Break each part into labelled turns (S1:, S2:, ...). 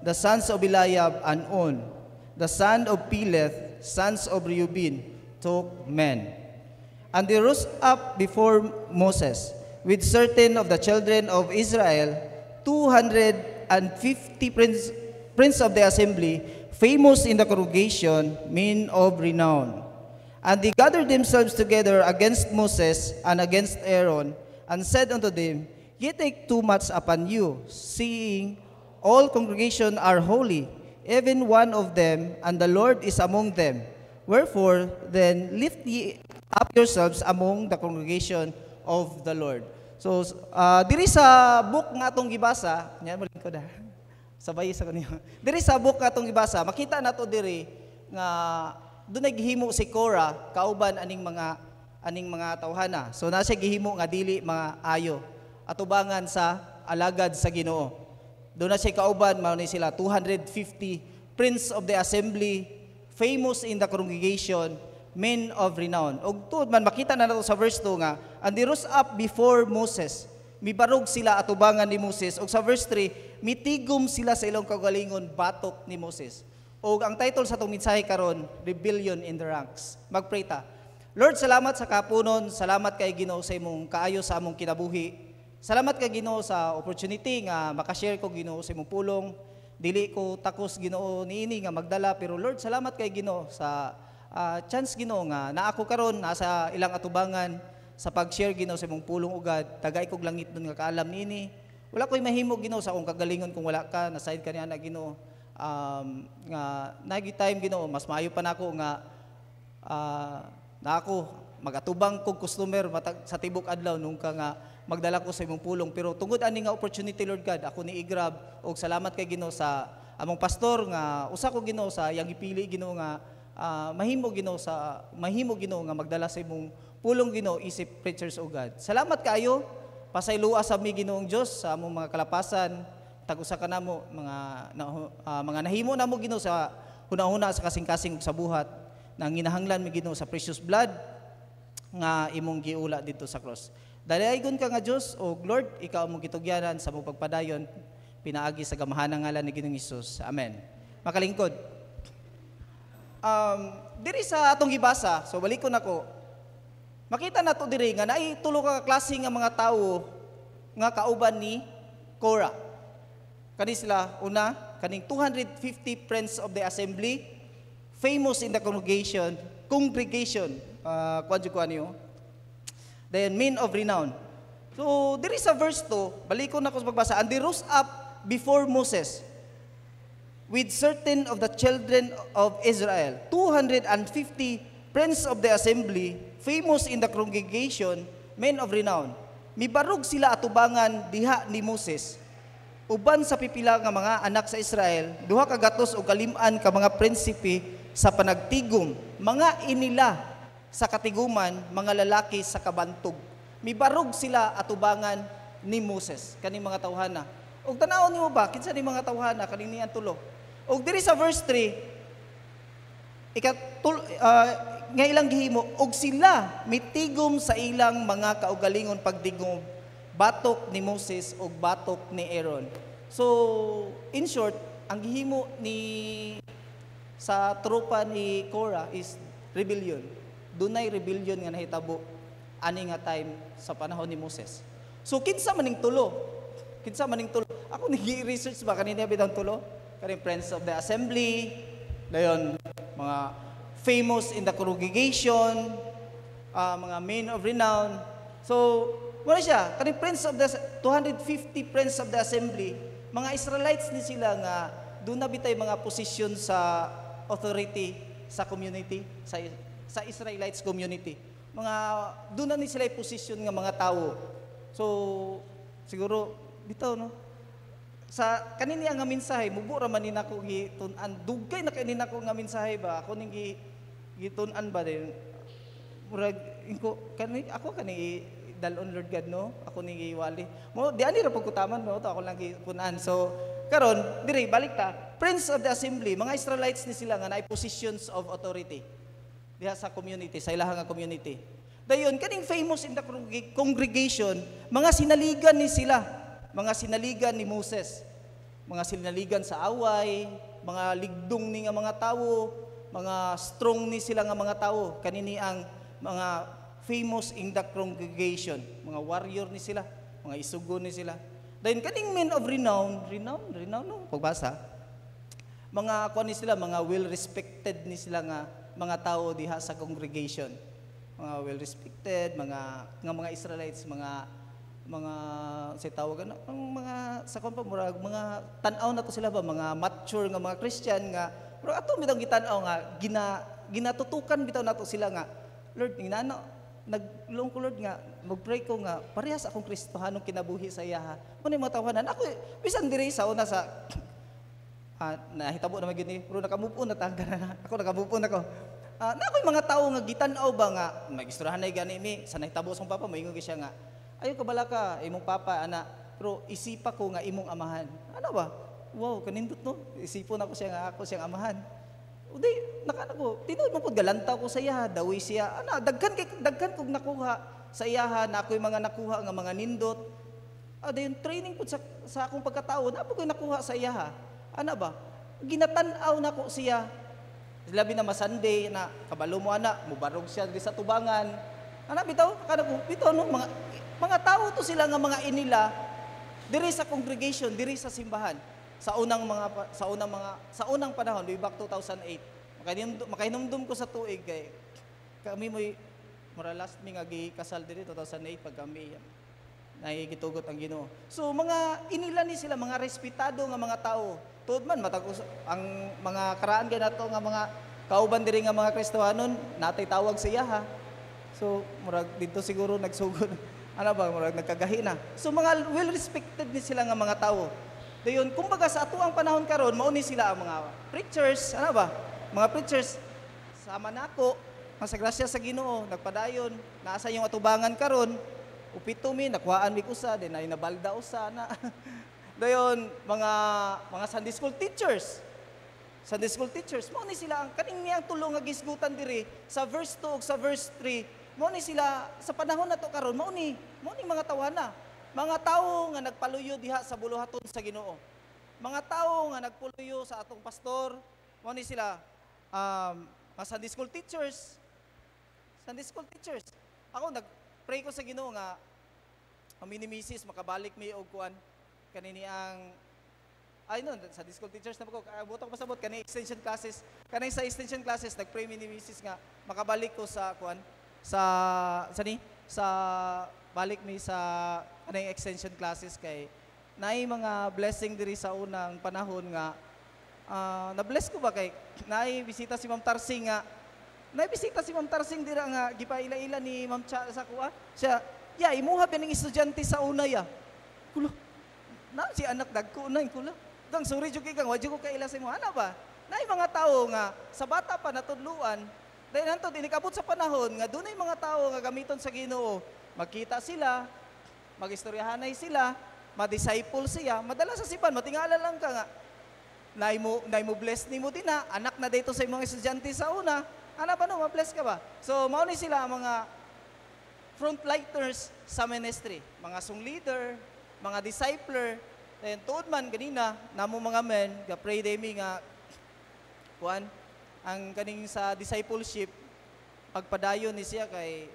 S1: the sons of Eliab, and On, the son of Peleth, sons of Reuben, took men. And they rose up before Moses with certain of the children of Israel, 250 prince of the assembly, famous in the congregation, men of renown. And they gathered themselves together against Moses and against Aaron, and said unto them, Ye take too much upon you, seeing all congregation are holy, even one of them, and the Lord is among them. Wherefore, then lift ye up yourselves among the congregation of the Lord. So, diri sa book nga atong gibasa, yan mo ko da. Sabay sa kanyo. Diri sa book nga atong gibasa, makita nato diri nga doon naghimo si Korah kauban aning mga tawhana. So nasa gihimo nga dili mga ayo atubangan sa alagad sa Ginoo. Doon na siya kauban mao ni sila 250 prince of the assembly, famous in the congregation, men of renown. Og tuod man makita na nato sa verse 2 nga, and they rose up before Moses. Mibarog sila atubangan ni Moses. Og sa verse 3, mitigom sila sa ilong kaugalingon batok ni Moses. Og ang title sa itong mensahe karon, Rebellion in the Ranks. Magpray ta. Lord, salamat sa kapunon, salamat kay Ginoo sa imong kaayo sa among kinabuhi. Salamat kay Ginoo sa opportunity nga makashare ko Ginoo sa imong pulong. Dili ko takos Ginoo niini nga magdala, pero Lord, salamat kay Ginoo sa chance Ginoo nga naa ko karon nasa ilang atubangan sa pag-share Ginoo sa imong pulong ugad. Tagay kog langit nun nga kaalam niini. Wala ko'y mahimo Ginoo sa akong kagalingon kung wala ka, naside ka niya na Ginoo. Nga nagi time Ginoo mas maayo pa nako nga na ako magatubang kog customer sa tibok adlaw nung ka nga magdala ko sa imong pulong, pero tungod ani nga opportunity Lord God ako ni i-grab. Og salamat kay Ginoo sa among pastor nga usa ko Ginoo sa yang ipili Ginoo nga mahimo Ginoo nga magdala sa imong pulong Ginoo isip preachers o God. Salamat kaayo pasayloa sa mi Ginoong Dios sa among mga kalapasan. Tag-usa ka namo mga nahimo namo Ginoo sa hunahuna sa kasing-kasing sa buhat nang ginahanglan mi Ginoo sa precious blood nga imong giula dito sa cross. Dalaygon ka nga Dios o Lord, ikaw among gitugyanan sa mong pagpadayon pinaagi sa gamahanang ngalan ni Ginoong Hesus. Amen. Makalingkod. Diri sa atong gibasa, so balik ko nako. Makita nato diri nga naay tulo ka klase nga mga tawo nga kauban ni Korah. Kani sila, una, kaning 250 friends of the assembly, famous in the congregation, then men of renown. So, there is a verse 2, balik ko na ko sa pagbasa, and they rose up before Moses with certain of the children of Israel, 250 friends of the assembly, famous in the congregation, men of renown. Mibarog sila atubangan diha ni Moses, uban sa pipila nga mga anak sa Israel, duha ka gatos o kalim-an ka mga prinsipe sa panagtigom, mga inila sa katiguman, mga lalaki sa kabantog. Mibarog sila atubangan ni Moses, kaning mga tawhana. Og tanaw niyo ba, kinsa ni mga tawhana kaning niyan tulo? Og diri sa verse 3, nga ilang gihimo, og sila mitigom sa ilang mga kaugalingon pagdigom, batok ni Moses o batok ni Aaron. So, in short, ang gihimo sa tropa ni Korah is rebellion. Dunay rebellion nga nahitabo ani nga time sa panahon ni Moses. So, kinsa maning tulo? Ako nag-research ba kanina bitang tulo? Kaning friends of the assembly, dayon mga famous in the congregation, mga men of renown. So, wala siya, kaning friends of the 250 friends of the assembly, mga Israelites ni sila nga doon na bitay mga position sa authority sa community, sa Israelites community. Mga doon na ni sila position nga mga tao. So siguro bitaw no. Sa kanini nga mensahe mubo ra man ni nako gitun-an, dugay na kani nako nga mensahe ba ako ning gitun-an ba din. Murag ako kani dalon Lord God no, ako ni giwali. Mo di ani ra pagkutaman mo to ako lang gipunan. So karon diri balik ta. Friends of the assembly, mga Israelites ni sila nga naay positions of authority diha sa community, sa ilahang community. Dayon kaning famous in the congregation, mga sinaligan ni sila, mga sinaligan ni Moses. mga sinaligan sa away, mga ligdong ni nga mga tawo, mga strong ni sila nga mga tawo, kanini ang mga famous in the congregation, mga warrior ni sila, mga isugo ni sila. Then kaning men of renown no, pagbasa, mga kuan ni sila, mga well-respected ni sila nga mga tao diha sa congregation. Mga well-respected, mga Israelites, mga sa tawagan ang mga sa kon pa murag mga tan-aw na to sila ba, mga mature nga mga Christian nga pero ato bitaw gitan-aw nga ginatutukan bitaw nato sila nga Lord inano naglong ko Lord nga mag-pray ko nga parehas akong Kristohanong kinabuhi sa iya ha. Muna mo tawanan ako bisan diri sa una sa nahitabo na magyud ni pero nakamove on na tangga na ako nakamove on ako. Na ako'y mga tao nga gitan-aw ba nga magistorhanay gani mi sa nahitabo sa papa moingon siya nga ayo kabala ka imong papa ana pero isipa ko nga imong amahan. Ano ba? Wow, kanindot no. Isipon ako siya nga ako siyang amahan. Uday nakana ko tinuod man pud galantaw ko sa iya dawi siya ana daghan kog nakuha sa iyaha na ako'y mga nakuha nga mga nindot. Dayon training pud sa akong pagkatao na ako'y nakuha sa iyaha. Ana ba? Ginatan-aw nako siya. Labi na Sunday na kabalo mo ana mubarog siya diri sa tubangan. Ana bitaw kana ko bitaw no mga tao to sila nga mga inila diri sa congregation, diri sa simbahan sa unang panahon way back 2008. Makahinumdum ko sa tuig kay kami mura last mi nga gikasal diri 2008 pag kami nagitugot ang Ginoo. So mga inila ni sila mga respetado nga mga tao. Tuod man matag ang mga karaan kay nato nga mga kauban diri nga mga Kristohanon natay tawag sa iya ha. So murag dito siguro nagsugod ano ba, murag nagkagahi na. So mga well-respected ni sila nga mga tao. Dayon, kumbaga sa ato ang panahon karon, mao ni sila ang mga preachers, ano ba? Mga preachers, sama nako, sa grasya sa Ginoo, nagpadayon, naasa yung atubangan karon, upito mi, nakuhaan mi kusa, din ay nabalda usa na. Dayon, mga Sunday school teachers, mao ni sila ang kaning niyang tulong nga gisgutan diri sa verse 2 ug sa verse 3. Mao ni sila sa panahon na to karon mao ni mga tawana. Mga tao nga nagpaluyo diha sa buluhaton sa Ginoo. Mga tao nga nagpuluyo sa atong pastor, mao ni sila mga Sunday school teachers. Ako nagpray ko sa Ginoo nga ang mini misis makabalik mi og kuan kanini ang sa school teachers na ko butang pasabot kani extension classes. Kanay sa extension classes nagpray mini misis nga makabalik ko sa kuan sa balik mi sa anay extension classes kay naay mga blessing diri sa unang panahon nga na-bless ko ba kay naay bisita si Ma'am Tarsing dira nga gipaila-ila ni Ma'am Cha sa kuha siya imuha bining estudyante sa una kulo na si anak dagko unay kulo gang sorry jud kay gang wa jud ko kaila sa imo ana ba naay mga tao nga sa bata pa natudluan. Dahil nanto, dinikabot sa panahon nga dunay mga tao nga gamiton sa Ginoo. Magkita sila, magistoryahanay sila, ma-disciple siya, madala sa sipan, matingala lang ka nga. Naay mo bless ni mo din na, anak na dito sa imong estudyante sa una, ana pa no, ma-bless ka ba? So, mao ni sila mga frontlighters sa ministry, mga song leader, mga discipler, then tuod man ganina, namo mga men, ga-pray demi nga, kuan, ang kaning sa discipleship pagpadayon ni siya kay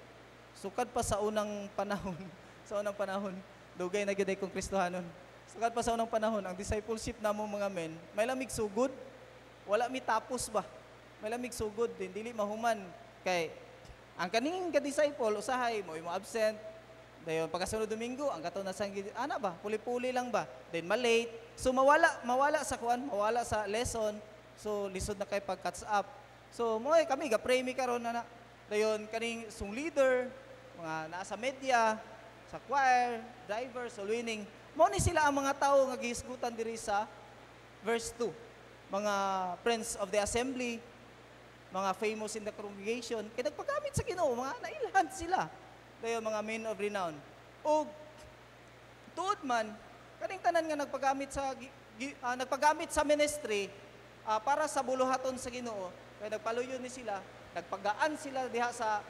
S1: sukad pa sa unang panahon dugay na gyud kong Kristohanon sukad pa sa unang panahon ang discipleship namo mga men may lamig sugod wala mi tapos ba may lamig sugod din dili mahuman kay ang kaning ka-disciple usahay mo absent dayon pagkasunod Domingo ang kato na sang ana ba puli-puli lang ba then malate so mawala sa mawala sa lesson. So lisod na kay pag-catch up. So moy kami ga-pray mi karon na dayon kaning song leader, mga nasa media, sa choir, driver, soul winning. Mao ni sila ang mga tao nga gihisgutan diri sa verse 2. Mga friends of the assembly, mga famous in the congregation, kay nagpagamit sa Ginoo, mga nailan sila. Dayon mga men of renown. O tuod man kaning tanan nga nagpagamit sa ministry para sa buluhaton sa Ginoo kay nagpaluyo ni sila nagpagaan sila diha sa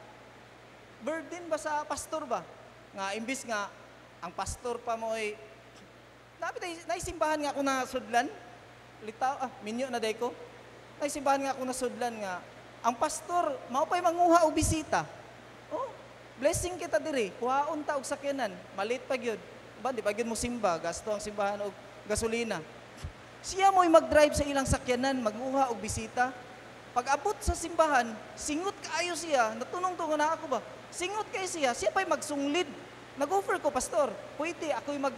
S1: burden ba sa pastor ba nga imbis nga ang pastor pa mo'y naisimbahan nga ako na sudlan. Litaw, minyo na day ko. Naisimbahan nga ako na sudlan nga. Ang pastor, maupay manguha o bisita. Oh, blessing kita diri. Kuhaon ta og sakyanan. Malit pa gyud. Ba, di pa gyud mo simba, gasto ang simbahan og gasolina. Siya mo'y mag-drive sa ilang sakyanan, maguha og bisita. Pag abot sa simbahan, singot kaayo siya. Natunong-tungo na ako ba? Singot kay siya pa'y magsunglid. Nag-offer ko, pastor. Pwede,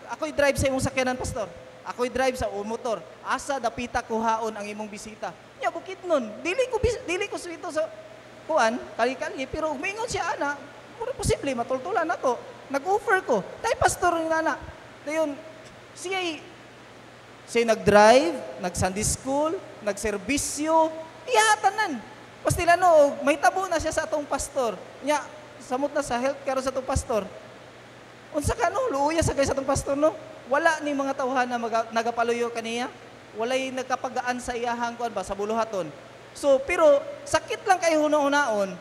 S1: ako'y drive sa imong sakyanan, pastor. Ako'y drive sa motor. Asa dapita kuhaon ang imong bisita. Nya bukit nun. Dili ko suwito sa kuan, kali-kali, pero umingon siya ana. Posible matultulan ako. Nag-offer ko. Tay pastor ni nana. Dayon siya nag-drive, nag-Sunday school, nag-serbisyo, iyatanan. Pastilano, may tabo na siya sa atong pastor. Nya, samot na sa health care sa atong pastor. Unsa ka no, luuya sa kay sa atong pastor no? Wala ni mga tawhan na nagapaluyo kaniya. Walay nagkapagaan sa iyahang kuan ba sa buluhaton. So, pero sakit lang kay hunahon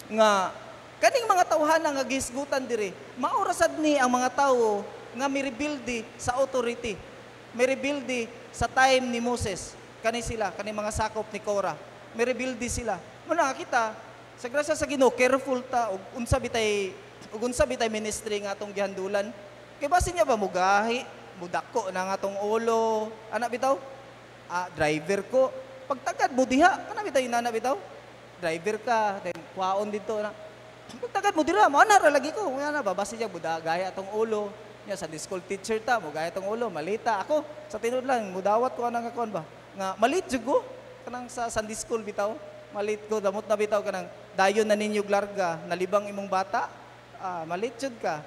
S1: nga kaning mga tawhan nga gisgutan diri. Maurasad ni ang mga tawo nga mirebuildi sa authority. Mirebuildi sa time ni Moses. Kani mga sakop ni Korah. Mirebuildi sila. Muna kita sa grasya sa Ginoo, careful ta og unsa bitay ministry nga atong gihandulan. Kay basin niya ba mugahi, mudako na nga tong ulo. Ana bitaw? Driver ko. Pagtagad mo diha, kana bitaw inana bitaw? Driver ka, then kwaon dito na. Pagtagad mo dira, mana ra lagi ko. Nga na ba basin niya gaya atong ulo. Nya sa school teacher ta, mo gaya atong ulo, malita ako. Sa tinud lang, mudawat ko anang akon ba? Nga malit jud ko kanang sa Sunday school bitaw. Malit ko damot na bitaw kanang dayon na ninyo larga, nalibang imong bata. Malit jud ka.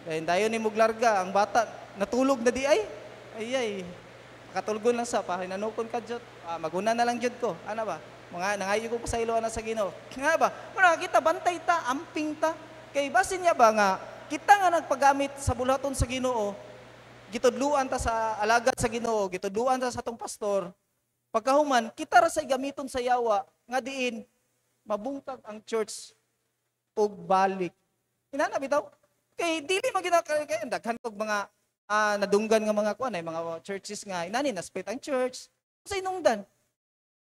S1: Dahil dayon ni muglarga, ang bata natulog na di ay. Ay. Makatulgon lang sa pahinanukon ka jud. Maguna na lang jud ko. Ano ba? Mga nangayo ko pa sa ilo na sa Ginoo. Nga ba? Muna kita bantay ta, amping ta. Kay basin niya ba nga kita nga nagpagamit sa bulaton sa Ginoo. Gitudluan ta sa alagad sa Ginoo, gitudluan ta sa atong pastor. Pagkahuman, kita ra say gamiton sa yawa nga diin mabungkag ang church og balik. Inana bitaw? Kay dili man kita kay daghan og mga nadunggan nga mga kuan ay mga churches nga inani na split ang church. Sa inungdan.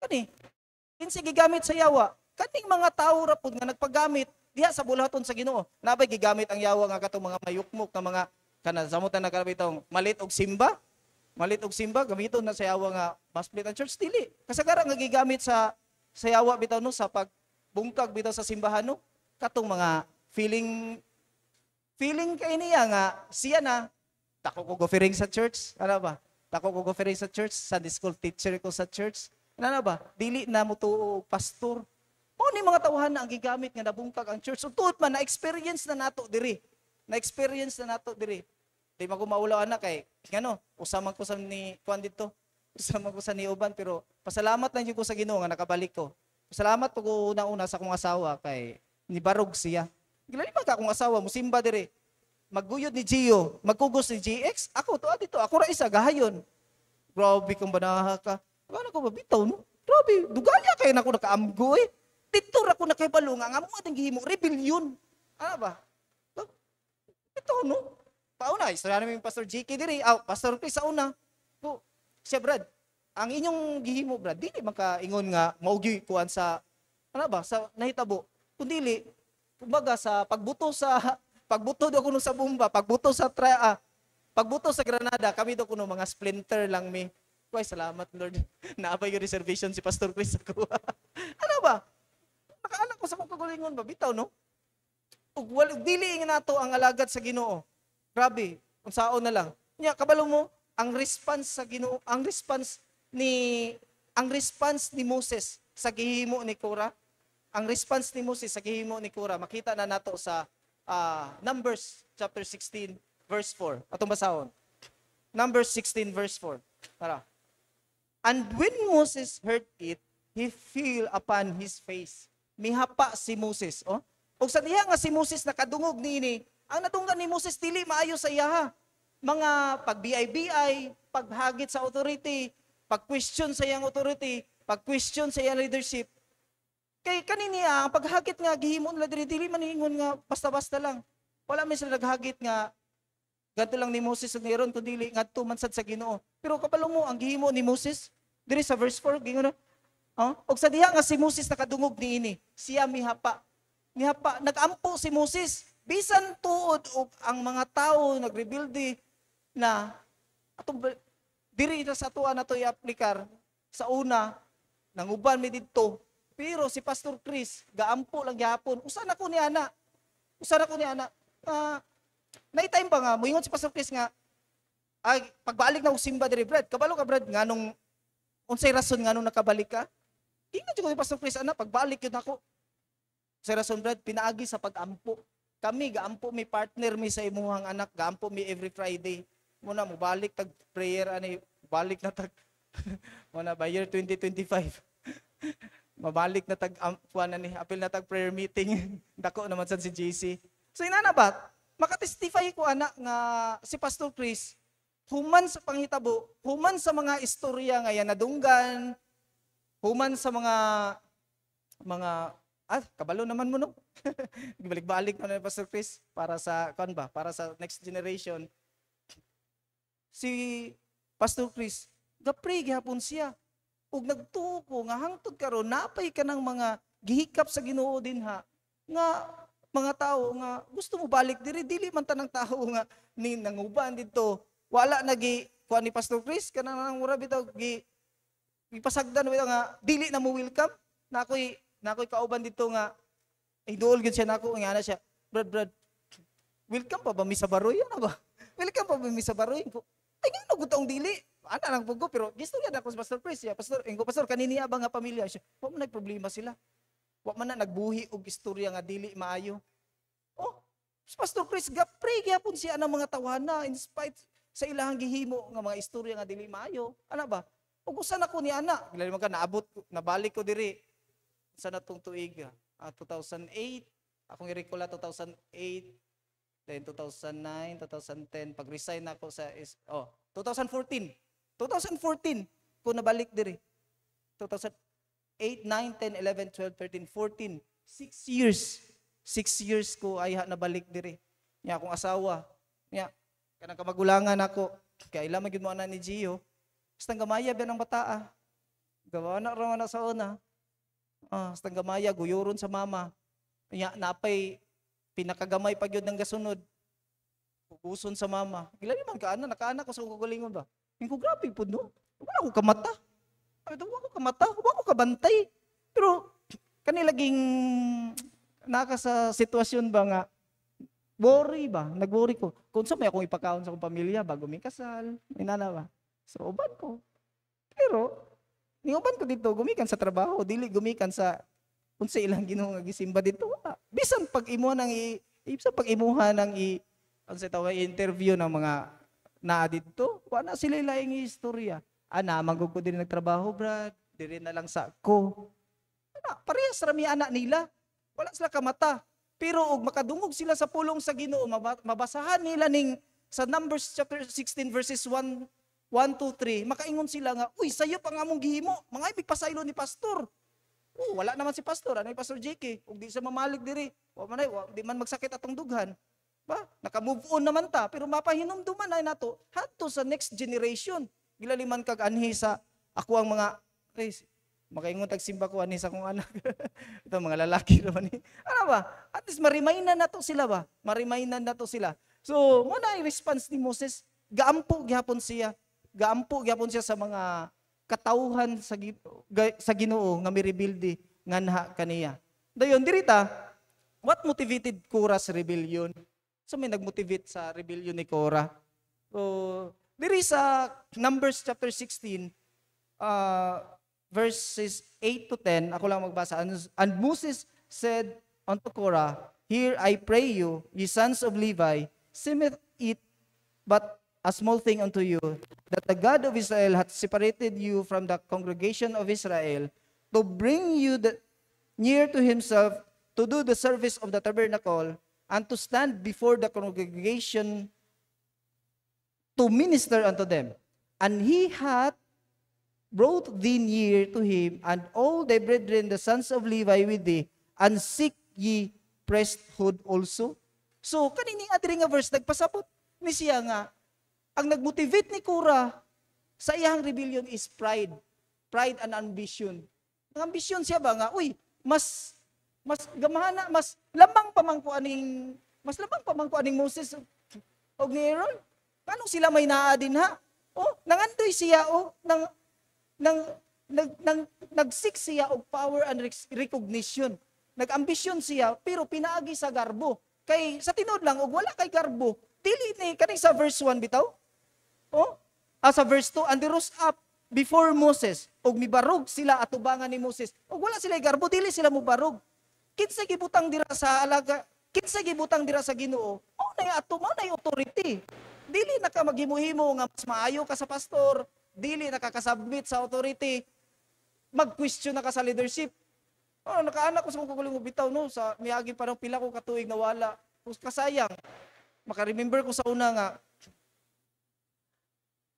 S1: Kani kinsa gigamit sa yawa. Kaning mga tawo ra pud nga nagpagamit diha sa bulaton sa Ginoo. Nabay gigamit ang yawa nga katong mga mayukmok nga mga kana samutan na kalabitong malit og simba. Malit og simba gamiton na sa yawa nga ma-split ang church dili. Kasagaran nga gigamit sa yawa bitaw no sa pagbungkag bitaw sa simbahan no. Katong mga feeling kay niya nga siya na tako ko offering sa church, ano ba? Tako ko offering sa church, Sunday school teacher ko sa church. Ano ba? Dili na mo to pastor. Mo ni mga tawhan na ang gigamit nga nabungkag ang church. So tuod man na experience na nato diri. Di magumaulaw anak kay ngano, usaman ko sa ni kuan dito. Usaman ko sa ni uban pero pasalamat lang jud ko sa Ginoo nga nakabalik ko. Pasalamat po ko una sa akong asawa kay nibarog siya. Gilalima ka akong asawa, musimba dire. Magguyod ni Gio, magkugos ni GX. Ako to dito, ako ra isa gahayon. Grabe kung banaha ka. Ano ko ba bitaw no? Grabe, dugaya kay nako nakaamgo eh. Dito ra ko nakibalo nga mo ating gihimo rebellion. Ano ba? Ito no. Pauna, istorya namin yung Pastor JK dire. Pastor Chris sa una. Po, siya Brad, ang inyong gihimo Brad, dili man ka ingon nga maugi kuan sa ano ba, sa nahitabo. Kundili kumbaga sa pagbuto do kuno sa bomba, pagbuto sa granada, kami do kuno mga splinter lang mi. Kuy salamat Lord. Naabay yung reservation si Pastor Chris ako. Ano ba? Nakaanak ko sa kong kagalingon ba bitaw no? Ug dili nga nato ang alagad sa Ginoo. Grabe, unsaon na lang. Nya kabalo mo ang response sa Ginoo, ang response ni Moses sa gihimo ni Korah. Ang response ni Moses sa gihimo ni Korah, makita na nato sa Numbers chapter 16 verse 4. Atong basahon. Numbers 16 verse 4. Tara. And when Moses heard it, he fell upon his face. Mihapa si Moses. O sa diha nga si Moses nakadungog niini, ang nadunggan ni Moses dili maayo sa iya. Mga pag-BI-BI, paghagit sa authority, pag-question sa iyang authority, pag-question sa iyang leadership. Kay kanini ang paghagit nga gihimo nila dili man ingon nga basta-basta lang. Wala man sila naghagit nga Ganto lang ni Moses ug ni Aaron kun dili ngadto man sad sa Ginoo. Pero kapalo mo ang gihimo ni Moses diri sa verse 4 gingon og sa diha nga si Moses nakadungog niini, siya mihapa. Mihapa nagampo si Moses bisan tuod og ang mga tawo nagrebuilde na atong diri na sa tuwa na to i-aplikar sa una nanguban mi didto. Pero si Pastor Chris gaampo lang gyapon. Usa na ko ni ana. Naitime pa nga moingon si Pastor Chris nga ay pagbalik na og simba diri Brad. Kabalo ka Brad nganong unsay rason nganong nakabalik ka? Ingon jud ko ni Pastor Chris ana pagbalik yun ako. Unsay rason Brad pinaagi sa pagampo. Kami gaampo mi partner mi sa imuhang anak, gaampo mi every Friday. Muna mo balik tag prayer ani balik na tag muna by year 2025. Mabalik na tag kuan ni apil na tag prayer meeting. Dako naman sad si JC. So inana ba makatestify ko anak nga si Pastor Chris human sa panghitabo, human sa mga istorya nga yan nadunggan, human sa mga kabalo naman mo no. Balik-balik na Pastor Chris para sa para sa next generation. Si Pastor Chris, gapray gyapon siya. Ug nagtuo ko nga hangtod karon napay ka ng mga gihikap sa Ginoo din ha. Nga mga tao nga gusto mo balik dili man tanang tao nga ni nanguban dito. Wala nagi kuan ni Pastor Chris kanang nang mura bitaw gipasagdan bitaw nga dili na mo welcome. Nakoy kauban dito nga idol gid siya nako nga ana siya. Brad, welcome pa ba mi sa Baroy ano ba? Welcome pa ba mi sa Baroy ko? Ay ngano gutong dili. Ana lang pugo pero gistorya na ko sa Pastor Chris ya. Pastor kanini ba nga pamilya siya? Wa man problema sila. Wa man na nagbuhi og istorya nga dili maayo. Oh, si Pastor Chris gapray gyapon siya ng mga tawana in spite sa ilahang gihimo nga mga istorya nga dili maayo. Ana ba? Ug usa na ko ni ana, gilali man ka naabot nabalik ko diri sa natong tuig 2008, akong i-recall 2008, then 2009, 2010 pag-resign ako sa 2014 ko nabalik diri. 2008, 9, 10, 11, 12, 13, 14, 6 years. 6 years ko ay nabalik diri. Nya akong asawa. Nya kanang kamagulangan ako. Kaya ila magid mo ana ni Gio. Basta gamaya ba ng bataa. Gawa na ra na sa una. Basta gamaya guyoron sa mama. Nya napay pinakagamay pa gyud ng gasunod. Uguson sa mama. Gilali man ka ana nakaana ko sa kugulingon ba. Ingko grabe pud no. Wala ko kamata. Ay daw ko kamata, wala ko kabantay. Pero kanilaging naka sa sitwasyon ba nga worry ba? Nag-worry ko. Kung sa may akong ipakaon sa akong pamilya bago may kasal, may nana ba? So uban ko. Pero niuban ko dito gumikan sa trabaho, dili gumikan sa unsa ilang Ginoo nga gisimba dito. Bisan pag imo nang pag-imuha nang unsa tawag interview ng mga naa dito, wala sila laing istorya. Ana manggug ko din nagtrabaho, Brad. Diri na lang sa ko. Parehas rami anak nila. Wala sila kamata. Pero og makadungog sila sa pulong sa Ginoo, mabasahan nila ning sa Numbers chapter 16 verses 1, 2, 3, makaingon sila nga, uy, sayo pa nga mong gihimo, mga ibig pasaylo ni pastor. Wala naman si pastor, ano yung Pastor JK, ug di sa mamalig diri, di man magsakit atong dughan. Ba? Naka-move on naman ta, pero mapahinomduman na nato, hato sa next generation. Gilaliman kag anhi sa ako ang mga, makaingon tagsimba ko ani sa akong anak. Ito mga lalaki naman ni. Ano ba? At least marimaynan na to sila ba? Marimaynan na to sila. So, muna yung response ni Moses, gaampo gyapon siya. Gaampo gyapon siya sa mga katauhan sa Ginoo nga mirebuilde nganha kaniya. Dayon dirita, what motivated Korah's rebellion? So may nagmotivate sa rebellion ni Korah. So, diri sa Numbers chapter 16, verses 8 to 10, ako lang magbasa. And Moses said unto Korah, here I pray you, ye sons of Levi, seemeth it but a small thing unto you, that the God of Israel hath separated you from the congregation of Israel, to bring you near to himself, to do the service of the tabernacle, and to stand before the congregation to minister unto them. And he hath brought thee near to him, and all thy brethren, the sons of Levi, with thee, and seek ye priesthood also. So, kanini nga diri nga verse, nagpasabot ni siya nga, ang nagmotivate ni Kora sa iyang rebellion is pride. Pride and ambition. Ang ambisyon siya ba nga, mas gamana, mas lamang pamangko aning Moses og ni Aaron. Paano sila may naa din ha? Nangandoy siya nag-seek siya og power and recognition. Nag-ambisyon siya pero pinaagi sa garbo. Kay sa tinod lang og wala kay garbo. Dili ni kani sa verse 1 bitaw. Sa verse 2, and they rose up before Moses, og mibarog sila atubangan ni Moses. Og wala sila garbo, dili sila mubarog. Kinsa gibutang dira sa alaga, kinsa gibutang dira sa Ginoo, mao na authority. Dili na ka maghimo-himo nga mas maayo ka sa pastor, dili na ka kasubmit sa authority. Mag-question na ka sa leadership. Nakaanak ko sa kong kukuling bitaw no, sa miagi parang pila ko katuig na wala. Kasayang, maka-remember ko sa una nga,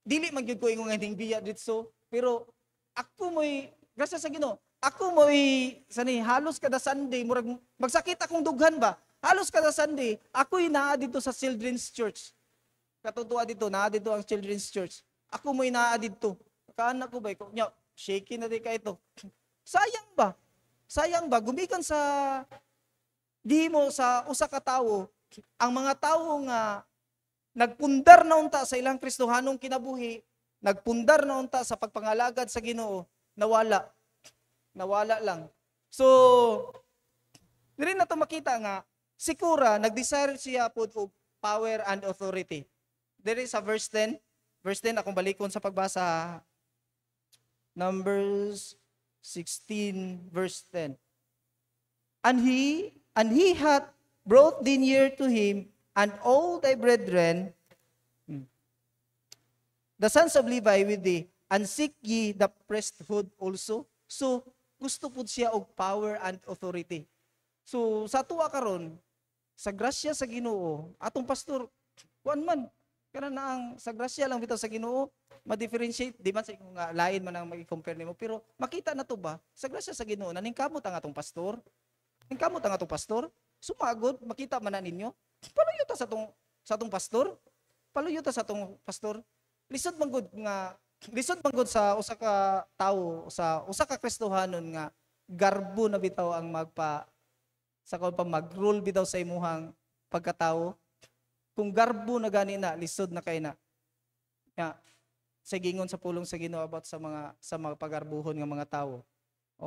S1: dili man gyud ko ingong ending biya dito, pero ako mo'y grasya sa Ginoo. Ako mo'y halos kada Sunday murag magsakit akong dughan ba. Halos kada Sunday ako'y naa dito sa Children's Church. Katutuwa dito, naa dito ang Children's Church. Ako mo'y naa dito. Kaanak ko ba ko nya shaky na di ka ito. Sayang ba? Sayang ba gumikan sa gihimo sa usa ka tawo ang mga tawo nga nagpundar na unta sa ilang Kristohanong kinabuhi, nagpundar na unta sa pagpangalagad sa Ginoo, nawala. Nawala lang. So, dili na to makita nga, si Kora, nag-desire siya po of power and authority. Dili sa verse 10, akong balikon sa pagbasa, Numbers 16, verse 10. And he hath brought thee near to him, and all thy brethren, the sons of Levi with thee, and seek ye the priesthood also. So, gusto po siya og power and authority. So, sa tuwa karon, sa grasya sa Ginoo, atong pastor, kuan man, kana na ang sa grasya lang bitaw sa Ginoo, ma-differentiate, di man sa nga lain man ang mag-compare nimo, pero makita na to ba, sa grasya sa Ginoo, naningkamot ang atong pastor, sumagod, makita man na ninyo, paluyo ta sa atong pastor, lisod man gud sa usa ka tawo, sa usa ka Kristohanon nga garbo na bitaw ang mag-rule bitaw sa imuhang pagkatawo. Kung garbo na gani na, lisod na kay na. Sa gingon sa pulong sa Ginoo about sa mga pagarbuhon nga mga tawo.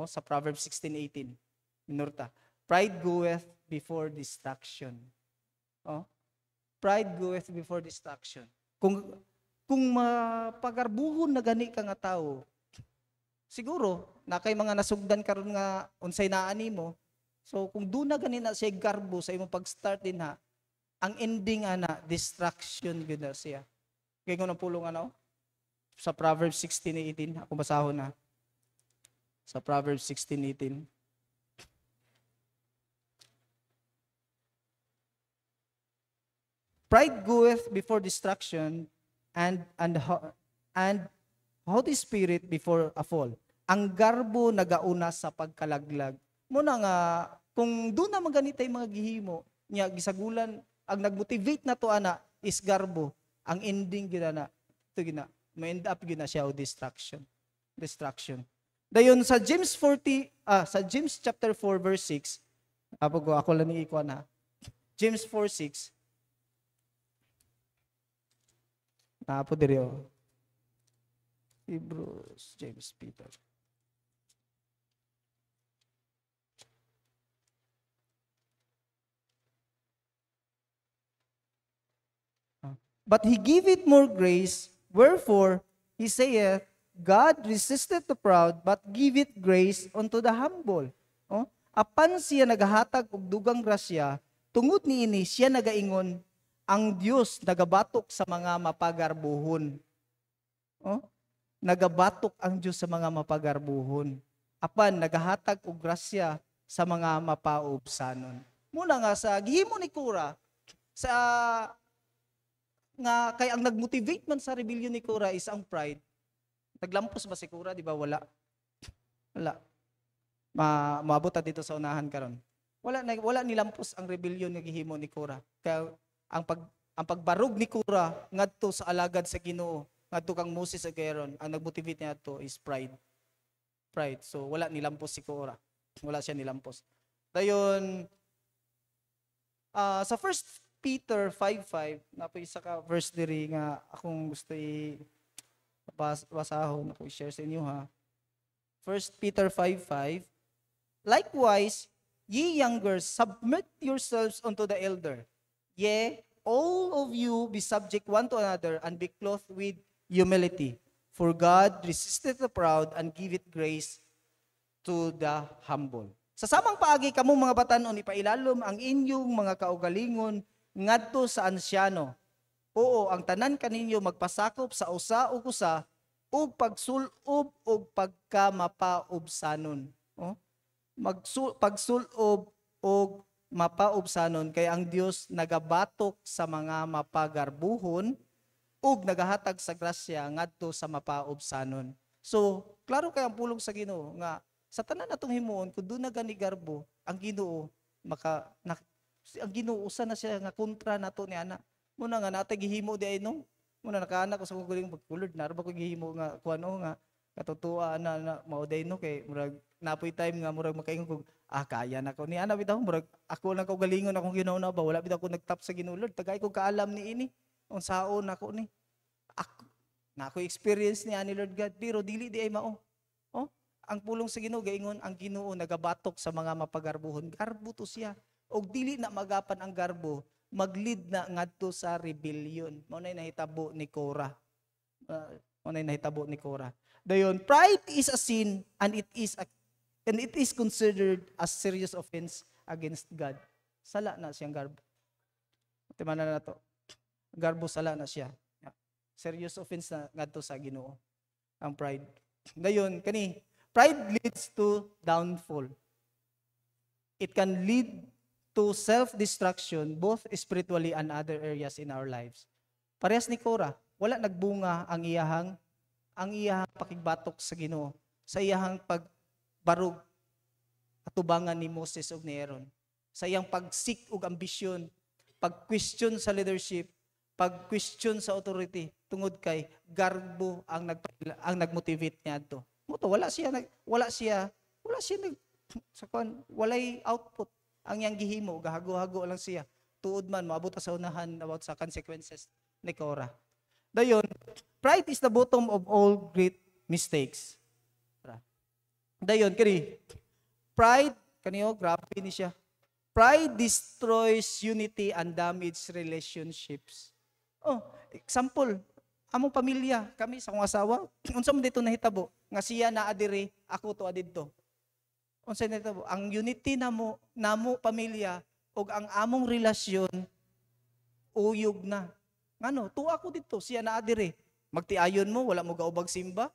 S1: Sa Proverbs 16:18. Minurta. Pride goeth before destruction. Pride goeth before destruction. Kung mapagarbuhon na gani ka nga tao, siguro na kay mga nasugdan karon nga unsay naa nimo. So kung do na gani na siya garbo sa imong pag-start din ha, ang ending ana destruction gyud na siya. Kay ko na pulong sa Proverbs 16:18, ako basahon na. Sa Proverbs 16:18. Pride goeth before destruction, and Holy Spirit before a fall. Ang garbo nagauna sa pagkalaglag. Muna nga, kung doon na maganitay mga gihimo, niya gisagulan, ang nagmotivate na to ana is garbo. Ang ending gina may end up gina siya o destruction. Dayon sa James chapter 4 verse 6, ako lang ni ikuan ha. James 4:6. Napo diri Hebrews, James, Peter. But he giveth more grace, wherefore he saith, God resisteth the proud, but giveth grace unto the humble. Apan siya nagahatag og dugang grasya, tungod niini siya nagaingon, ang Dios nagabatok sa mga mapagarbuhon. Nagabatok ang Dios sa mga mapagarbuhon. Apan nagahatag og grasya sa mga mapaubsanon. Muna nga sa gihimo ni Kora, sa nga kay ang nagmotivate man sa rebellion ni Kora is ang pride. Naglampos ba si Kora, di ba? Wala. Maabot dito sa unahan karon. Wala nilampos ang rebellion nga gihimo ni Kora. Kaya ang pagbarog ni Kora ngadto sa alagad sa Ginoo, ngadto kang Moses ug Aaron, ang nagmotivate niya to is pride. Pride. So wala nilampos si Kora. Wala siya nilampos. Dayon sa 1 Peter 5:5, napoy isa ka verse diri nga akong gusto basahon, ako i-share sa inyo ha. 1 Peter 5:5, likewise, ye younger, submit yourselves unto the elder. Yea, all of you be subject one to another, and be clothed with humility. For God resisteth the proud, and giveth grace to the humble. Sa samang paagi kamong mga batan-on, ipailalom ang inyong mga kaugalingon ngadto sa ansyano. Oo, ang tanan kaninyo magpasakop sa usa ug usa, ug pagsulob ug pagkamapaubsanon. Oh? Pagsulob ug mapaubsanon kay ang Dios nagabatok sa mga mapagarbuhon ug nagahatag sa grasya ngadto sa mapaubsanon. So, klaro kay ang pulong sa Ginoo nga sa tanan natong himuon kun do na gani garbo, ang Ginoo ang Ginoo usa na siya nga kontra nato ni ana. Muna nga natay gihimo di ay no. Muna nakaanak ko sa kuguling pagkulod na ba ko gihimo nga kuano nga katotoa na mauday no kay murag napoy time nga murag makaingon ko kaya na ko ni ana bitaw murag ako lang kaugalingon akong ginauna ba wala bitaw ko nagtap sa Ginoo Lord tagay ko kaalam ni ini unsaon ako ni ako na ako experience ni ani Lord God pero dili di ay mao. Oh, ang pulong sa Ginoo gaingon ang Ginoo nagabatok sa mga mapagarbuhon. Garbo to siya. Og dili na magapan ang garbo, maglid na ngadto sa rebellion. Mao nay nahitabo ni Kora. Dayon, pride is a sin and it is considered a serious offense against God. Sala na siyang garbo. Timanan na to. Garbo sala na siya. Serious offense na ngadto sa Ginoo ang pride. Dayon kani pride leads to downfall. It can lead to self-destruction both spiritually and other areas in our lives. Parehas ni Kora, wala nagbunga ang iyahang pakigbatok sa Ginoo, sa iyahang pagbarog atubangan ni Moses ug ni Aaron, sa iyang pagsik ug ambisyon, pag-question sa leadership, pag-question sa authority tungod kay garbo ang nagmotivate niya adto. Moto walay output. Ang iyang gihimo gahago-hago lang siya. Tuod man moabot sa unahan about sa consequences ni Kora. Dayon, pride is the bottom of all great mistakes. Dayon kani pride kaniyo grabe ni siya. Pride destroys unity and damage relationships. Oh, example, among pamilya, kami sa akong asawa, unsa man dito nahitabo nga siya naa diri, ako to adidto. Unsa nahitabo? Ang unity namo pamilya ug ang among relasyon uyog na. Ngano, tuwa ko dito, siya naa diri. Magtiayon mo, wala mo gaubag simba.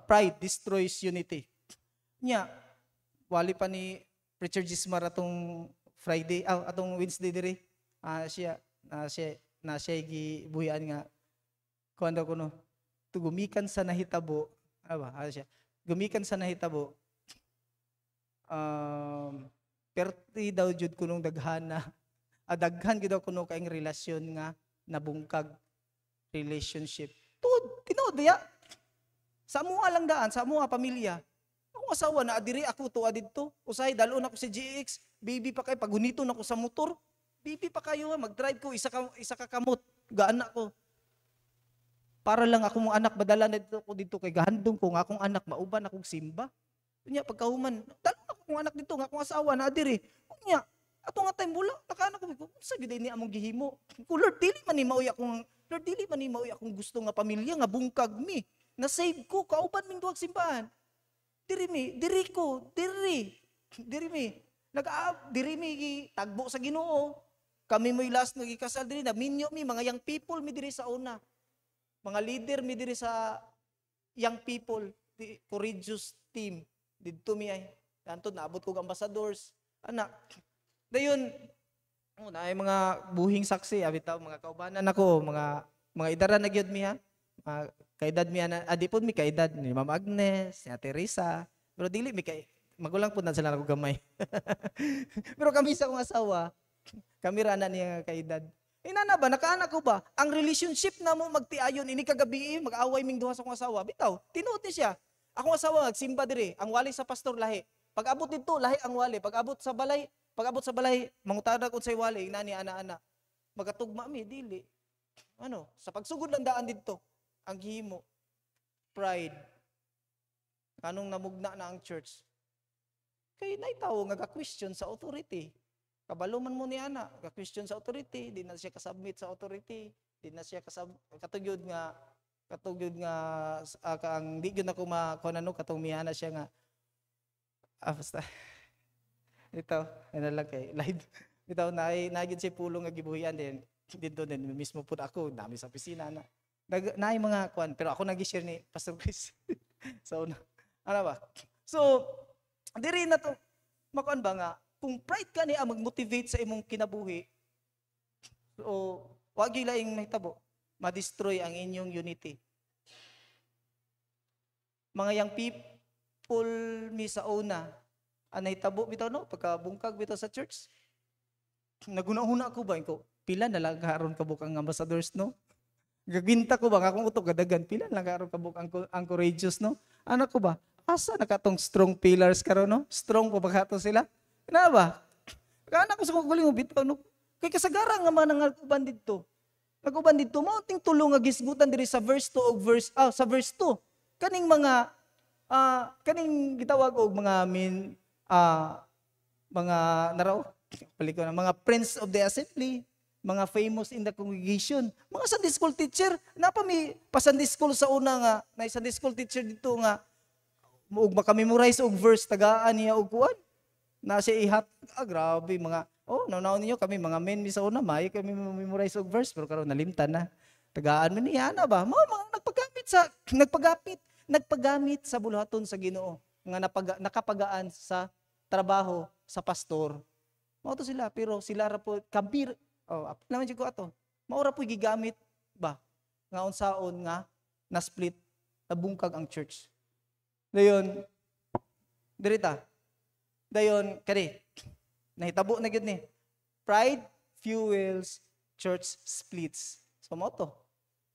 S1: Pride destroys unity. Nya, wali pa ni Preacher Gismar atong Friday, atong Wednesday diri. Siya gibuhian nga kuan daw kuno. Gumikan sa nahitabo, siya. Gumikan sa nahitabo. Perti daw jud kunong daghana. Daghan gid daw kuno kaing relasyon nga nabungkag relationship. Tinuod diya. Sa amuha lang daan, sa amuha pamilya. Akong asawa na adiri ako tuwa didto. Usahay dalon ako si GX, baby pa kayo paghuniton ako sa motor. Baby pa kayo mag-drive ko isa ka kamot. Gaan ako. Para lang akong anak badala na dito kay gahandong ko nga akong anak mauban akong simba. Unya pagkahuman, dalon ako kong anak dito nga akong asawa na adiri. Unya, ato nga time bula, nakaanak ko, sa gid ni among gihimo. Lord, dili man ni mauy akong gusto nga pamilya nga bungkag mi. Na save ko kauban ming duwag simbahan. Diri mi tagbo sa Ginoo. Kami mo'y last nagikasal diri na minyo mi mga young people mi diri sa una. Mga leader mi diri sa young people, courageous team. Didto mi ay tantud naabot kog ambassadors. Anak. Dayon ay mga buhing saksi abitaw mga kaubanan nako, mga idara na gyud mi ha. Kaedad mi ana, di pod mi kaedad ni Ma'am Agnes, ni Teresa, pero dili mi kay magulang po na sila ako gamay. Pero kami sa akong asawa, kami rana niya kaedad. Inana ba, nakaanak ko ba? Ang relationship na mo magtiayon, ini kagabi, mag-away ming duha sa akong asawa. Bitaw, tinuot ni siya. Akong asawa, nagsimba diri, ang wali sa pastor lahi. Pag abot dito, lahi ang wali. Pag abot sa balay, mangutana ko sa wali, inani, ana-ana. Magatugma mi, dili. Ano, sa pagsugod lang daan dito, ang gihimo, pride. Anong namugna na ang church? Kay naitawo nga ka-question sa authority. Kabaluman mo ni ana, ka-question sa authority, di na siya kasubmit sa authority, di na siya katugyod nga ang di gyud na ko makunano katong mihana siya nga basta ito ano lang kay live ito na gyud si pulong nga gibuhian din dito din mismo pud ako dami sa opisina na naay mga kwan pero ako nagi-share ni Pastor Chris. So ano ba? So diri na to makuan ba nga kung pride ka ni ang mag-motivate sa imong kinabuhi o wag gyud laing mahitabo ma-destroy ang inyong unity. Mga young people mi sa una, anay tabo bitaw no, pagkabungkag bitaw sa church. Naguna-huna ko ba ko, pila na lang karon kabuk ang ambassadors no? Gaginta ko ba nga kung utok kadagan, pila na lang karon kabuk ang courageous no? Ano ko ba? Asa nakatong strong pillars karon no? Strong pa bagato sila. Kana ba? Kana ko sa kuling bitaw no. Kay kasagaran nga man nga uban didto. Naguban dito mo ting tulo nga gisgutan diri sa verse 2 o sa verse 2. Kaning mga kaning gitawag og mga mga naraw paliko na mga friends of the assembly, mga famous in the congregation, mga Sunday school teacher, napa mi pa Sunday school sa una nga, na Sunday school teacher dito nga ug makamemorize og verse tagaan niya og kuan. Na siya ihat, grabe mga naunaw ninyo kami mga men mi sa una, may kami memorize og verse pero karon nalimtan na. Tagaan man niya na ba? Mga nagpagamit sa buluhaton sa Ginoo nga nakapagaan sa trabaho sa pastor. Mao to sila pero sila ra po kabir. Naman jud ko ato. Mao ra po gigamit ba nga unsaon nga na split nabungkag ang church. Dayon dirita. Dayon kani nahitabo na gyud ni. Pride fuels church splits. So mo to.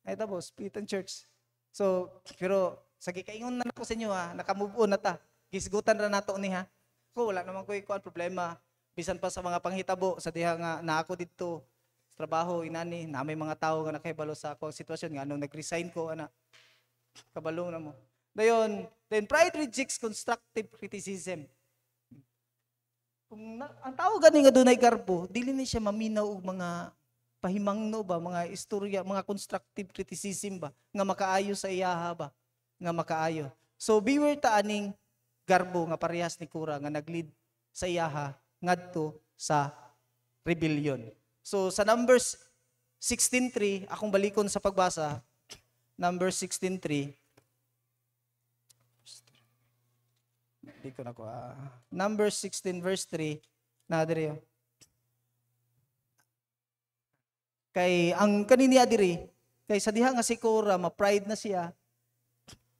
S1: Nahitabo split ang church. So pero sa gikaingon na ko sa inyo ha, naka-move on na ta. Gisgutan ra nato ni ha. Ko wala naman ko kuan problema. Bisan pa sa mga panghitabo sa diha nga na ako didto sa trabaho inani na may mga tawo nga nakahibalo sa akong sitwasyon nga nung nag-resign ko ana. Kabalo na mo. Dayon, then pride rejects constructive criticism. Kung ang tao gani nga dunay garbo, dili ni siya maminaw og mga pahimangno ba, mga istorya, mga constructive criticism ba nga makaayo sa iyaha ba, nga makaayo. So beware ta aning garbo nga parehas ni Kora nga naglead sa iyaha ngadto sa rebellion. So sa Numbers 16:3, akong balikon sa pagbasa, Numbers 16:3. Di ko na ko. Numbers 16 verse 3 na diri. Kay ang kaniniya diri, kay sa diha nga si Kora, ma-pride na siya,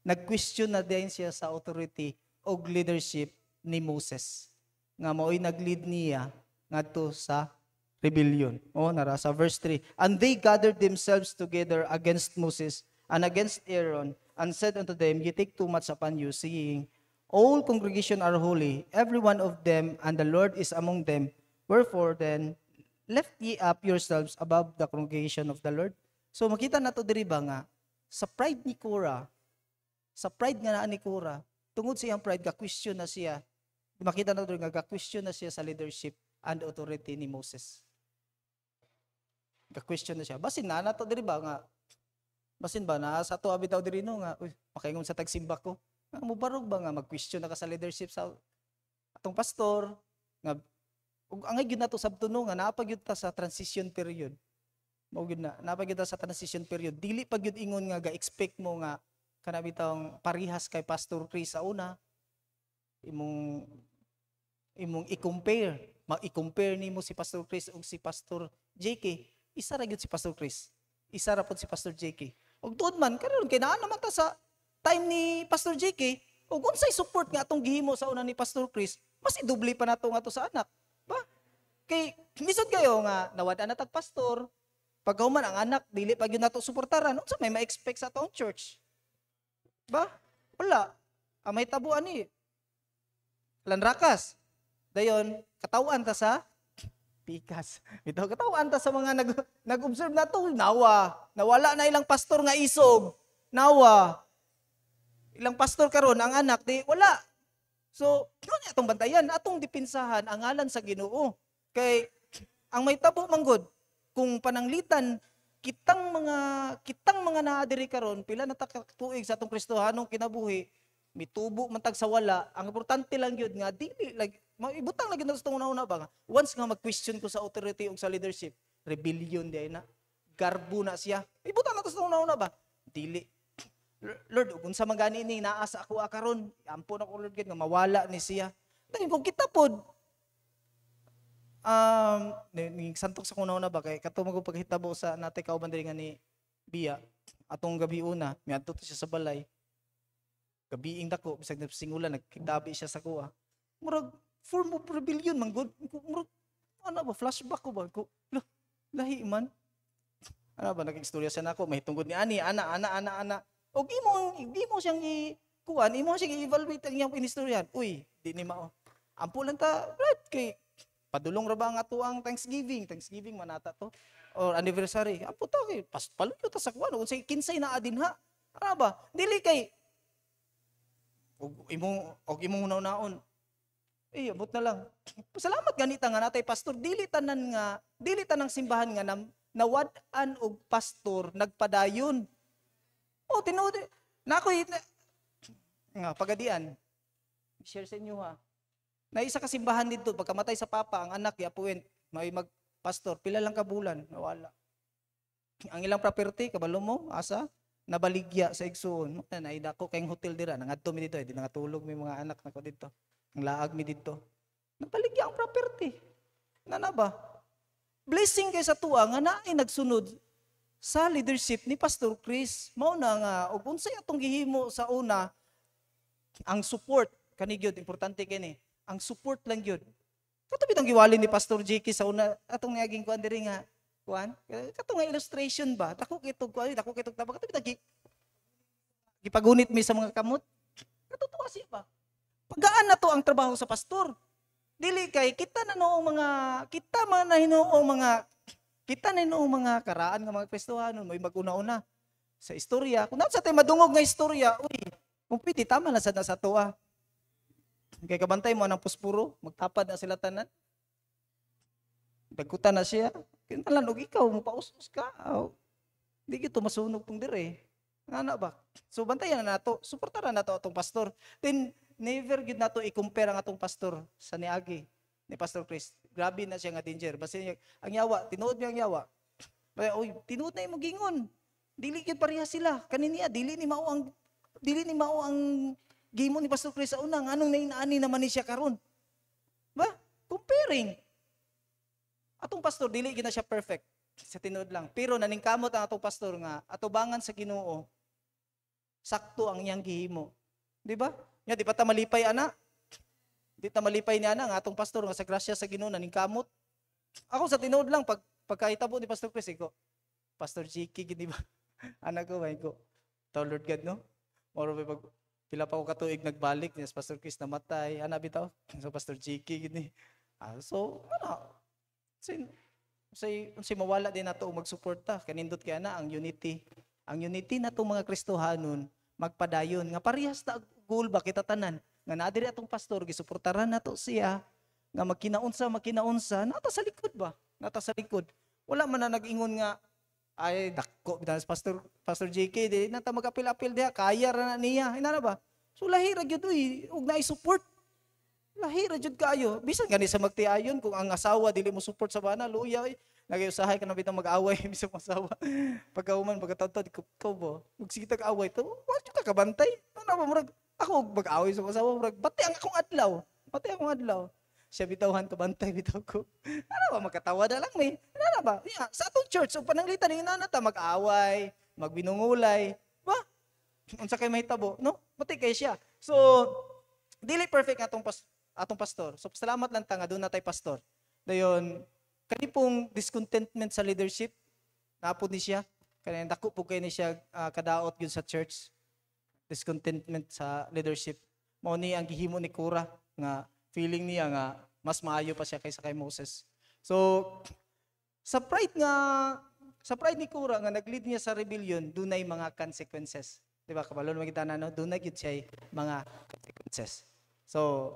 S1: nag-question na din siya sa authority o leadership ni Moses. Nga mao'y nag-lead niya ngadto sa rebellion. Nara sa verse 3. And they gathered themselves together against Moses and against Aaron and said unto them, Ye take too much upon you, seeing all congregation are holy, every one of them, and the Lord is among them. Wherefore then, lift ye up yourselves above the congregation of the Lord. So makita nato diri ba nga, sa pride ni Kora, sa pride nga naa ni Kora, tungod sa iyang pride, ka-question na siya. Makita nato diri nga, ka-question na siya sa leadership and authority ni Moses. Ka-question na siya. Basin na nato diri ba nga, basin ba na sa to abitaw diri no nga, makaingon sa tagsimba ko. Mubarog ba nga mag-question na ka sa leadership sa atong pastor nga ug angay gyud nato sabtuno nga napagyud ta sa transition period. Mao gyud na napagyud ta sa transition period. Dili pa gyud ingon nga ga-expect mo nga kana bitawng parihas kay Pastor Chris sa una. Imong i-compare, i-compare nimo si Pastor Chris ug si Pastor JK. Isa ra gyud si Pastor Chris. Isa ra pod si Pastor JK. Ug tuod man karon kay naa naman ta sa time ni Pastor JK, ug unsay support nga atong gihimo sa una ni Pastor Chris, mas idubli pa nato nga to sa anak. Ba? Kay misod kayo nga nawad na tag pastor, paghuman ang anak dili pa gyud nato suportaran, unsa may ma-expect sa atong church? Ba? Wala. Ang may tabuan ni lanrakas. Dayon, katawan ta sa pikas. Ito, katawan ta sa mga nag-observe na to, nawala na ilang pastor nga isog, ilang pastor karon ang anak, di wala. So, ano atong bantayan, atong dipinsahan ang ngalan sa Ginoo. Kay, ang may tabo manggod, kung pananglitan, kitang mga naadiri karon, pila na tuig sa atong Kristohanong kinabuhi, mitubo man tag sa wala, ang importante lang yun nga, dili, ibutang lagi na sa una ba nga, once nga mag-question ko sa authority o sa leadership, rebellion di na, garbo na siya, ibutang na to sa una ba? Dili. Lord, kung sa magani ni, naasa ako akaron, ampon ako Lord, nga mawala ni siya. Dahil kung kita pod, santok sa una ba, kay katumag ko paghitabo sa natay kauban diri nga ni Bia, atong gabi una, may adto siya sa balay, gabiing dako bisag singulan nagkitabi siya sa kuha. Murag form of rebellion man good. Murag ano ba flashback ko ba ko. Lahi man. Ano ba nag-istorya siya nako mahitungod ni ani ana. Og imo siyang kuan, imo siyang i-evaluate ang iyang inistoryahan. Uy, di ni mao. Ampo lang ta right kay padulong ra ba nga to ang Thanksgiving manata to or anniversary. Ampo ta kay paluyo ta sa kuan unsay kinsay na adin ha. Ano ba? Dili kay og imong unaw-naon. Abot na lang. Salamat ganita nga natay pastor, dili tanang simbahan nga nawad-an og pastor nagpadayon. Tinuod na ako nga pagadian. Share sa inyo ha. Na isa ka simbahan dito pagkamatay sa papa ang anak yapuin may magpastor pila lang ka bulan nawala. Ang ilang property kabalo mo asa nabaligya sa igsoon. Naida ko kayong hotel dira, nangadto mi dito, di nangatulog mi mga anak nako dito. Ang laag mi dito. Nabaligya ang property. Nana ba? Blessing kay sa tuwa nga naay nagsunod sa leadership ni Pastor Chris. Mao na nga ug unsay atong gihimo sa una ang support kani gyud importante kini. Ang support lang gyud. Kato bitang giwali ni Pastor JK sa una atong niaging kuan diri nga kuan, kato nga illustration ba? Dako kitog tabang kato bitag gipagunit mi sa mga kamot. Katutuwa siya ba? Pagaan na to ang trabaho sa pastor. Dili kay kita na noong mga karaan nga mga Kristohanon may maguna-una sa istorya. Kung sa tay madungog nga istorya, kung pwede tama na sa tuwa. Kay kabantay mo ng puspuro, magtapad na sila tanan. Dagkutan na siya. Kinalan og ikaw mo paustos ka. Di gito masunog tong dire. Ana ba? So bantayan na nato, suportaran nato atong pastor. Then never gid nato i-compare ang atong pastor sa niagi ni Pastor Chris. Grabe na siya nga danger. Basta ang yawa, tinuod niya ang yawa. Tinuod na imong gingon. Dili gid pareha sila. Kaniniya dili ni mao ang gimo ni Pastor Chris sa una. Anong nainaani naman ni siya karon? Ba? Comparing. Atong pastor dili gid na siya perfect sa tinuod lang. Pero naningkamot ang atong pastor nga atubangan sa Ginoo. Sakto ang iyang gihimo. Di ba? Di pa ta malipay ana. Di ta malipay ni ana nga atong pastor nga sa grasya sa Ginoo naningkamot. Ako sa tinuod lang pagkahitabo ni Pastor Chris ko. Pastor Chiki gid di ba? Anak ko ko. To Lord God no. Moro pag pila pa ko katuig nagbalik ni Pastor Chris namatay. Ana bitaw. So Pastor Chiki gid ni. So ano Say mawala din nato magsuporta kanindot kay ana ang unity. Ang unity natong mga Kristohanon magpadayon nga parehas ta goal ba kita tanan nga naa diri atong pastor gisuportaran nato siya nga makinaunsa nata sa likod ba? Nata sa likod. Wala man na nag-ingon nga ay dako bitas Pastor JK di nata magapil-apil diha kaya ra na niya. Ina na ba? So lahi ra gyud ug naay support. Lahira jud kaayo. Bisan gani sa magtiayon kung ang asawa dili mo support sa bana, luya nagiusahay ka na bitang mag-away bisan mo asawa. Pagkauman pagkatawtad ko bo. Ug sige tag away to, wa jud ka kabantay. Ano ba murag ako mag-away sa asawa murag bati ang akong adlaw. Siya bitawhan kabantay bitaw ko. Ano ba magkatawa na lang may. Ano ba? Sa atong church ug pananglitan ni nana ta mag-away, magbinungulay. Ba? unsa kay mahitabo, no? Pati kay siya. So dili perfect atong pastor. So salamat lang ta nga doon natay pastor. Dayon kani pong discontentment sa leadership napod ni siya. Kani dako po kay ni siya kadaot gyud sa church. Discontentment sa leadership. Mao ni ang gihimo ni Korah nga feeling niya nga mas maayo pa siya kaysa kay Moses. So sa pride ni Korah nga nag-lead niya sa rebellion, dunay mga consequences. Di ba? Kabalo na makita na, no? Dunay gyud siya mga consequences. So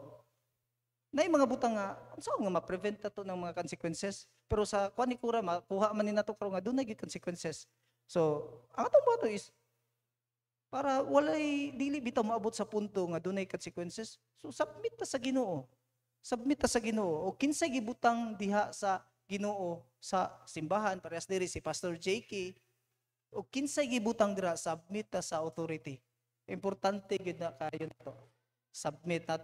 S1: nay mga butang nga unsa nga ma-prevent to ng mga consequences. Pero sa kuan ni Korah makuha man ni nato karon nga dunay gyud consequences. So ang atong bato is para walay dili bitaw maabot sa punto nga dunay consequences. So submit ta sa Ginoo. Submit ta sa Ginoo. O kinsay gibutang diha sa Ginoo sa simbahan parehas diri si Pastor JK. O kinsay gibutang dira submit ta sa authority. Importante gyud na kayo to. Submit ta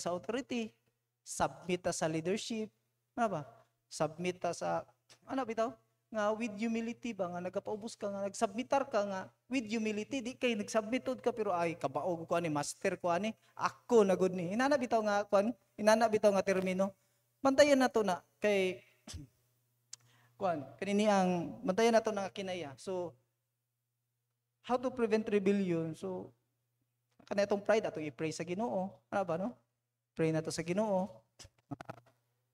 S1: sa authority. Submit ta sa leadership. Ano ba? Submit ta sa ano bitaw? Nga with humility ba nga nagapaubos ka nga nagsubmitar ka nga with humility di kay nagsubmitod ka pero ay kabaog ko ani master ko ani ako na gud ni inana bitaw nga termino bantayan nato na kay kuan kanini ang bantayan nato na kinaya. So how to prevent rebellion? So kanay atong pride atong i-pray sa Ginoo ano ba no? Pray nato sa Ginoo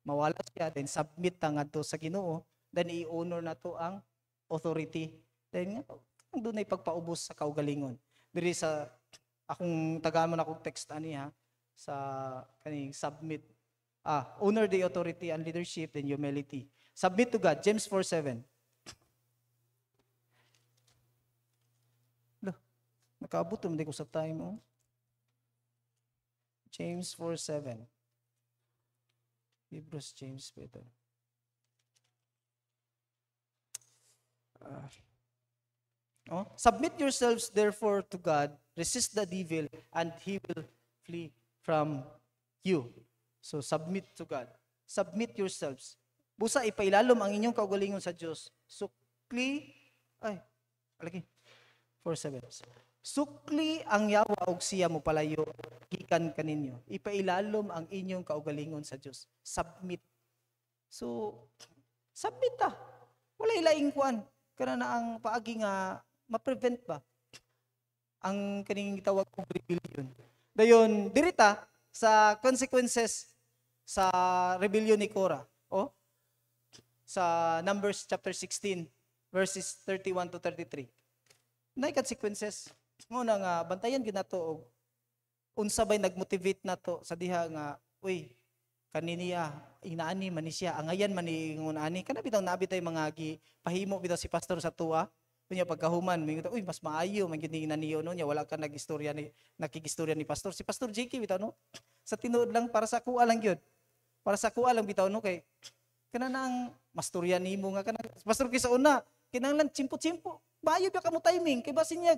S1: mawala siya then submit ta ngadto sa Ginoo. Then i-honor na to ang authority. Then ang doon ay pagpaubos sa kaugalingon. Diri sa akong tagamon akong text ani ha sa kaning submit. Honor the authority and leadership then humility. Submit to God. James 4:7. Nakaabot naman ko sa time oh. James 4:7. Hebrews James better. Submit yourselves therefore to God, resist the devil, and he will flee from you. So submit to God. Submit yourselves. Busa ipailalom ang inyong kaugalingon sa Dios. Sukli 4:7. Sukli ang yawa og siya mo palayo gikan kaninyo. Ipailalom ang inyong kaugalingon sa Dios. Submit. So submit ta. Walay laing kuan. Kana na ang paagi nga ma-prevent ba ang kaning gitawag og rebellion. Dayon dirita sa consequences sa rebellion ni Korah. Sa Numbers chapter 16 verses 31 to 33. Nay consequences. Muna nga bantayan gyud nato og unsa bay nagmotivate nato sa diha nga uy kaniniya inaani man ni siya angayan man ni ingon ani kana bitaw nabi tay mga pahimo bitaw si pastor sa tuwa kunya pagkahuman mingon uy mas maayo man gyud ni naniyo no nya wala ka nakigistorya ni pastor si Pastor JK bitaw no sa tinuod lang para sa kuha lang gyud para sa kuha lang bitaw no kay kana nang mastorya nimo nga kana pastor kay sa una kinahanglan chimpo-chimpo maayo ba kamo timing kay basin niya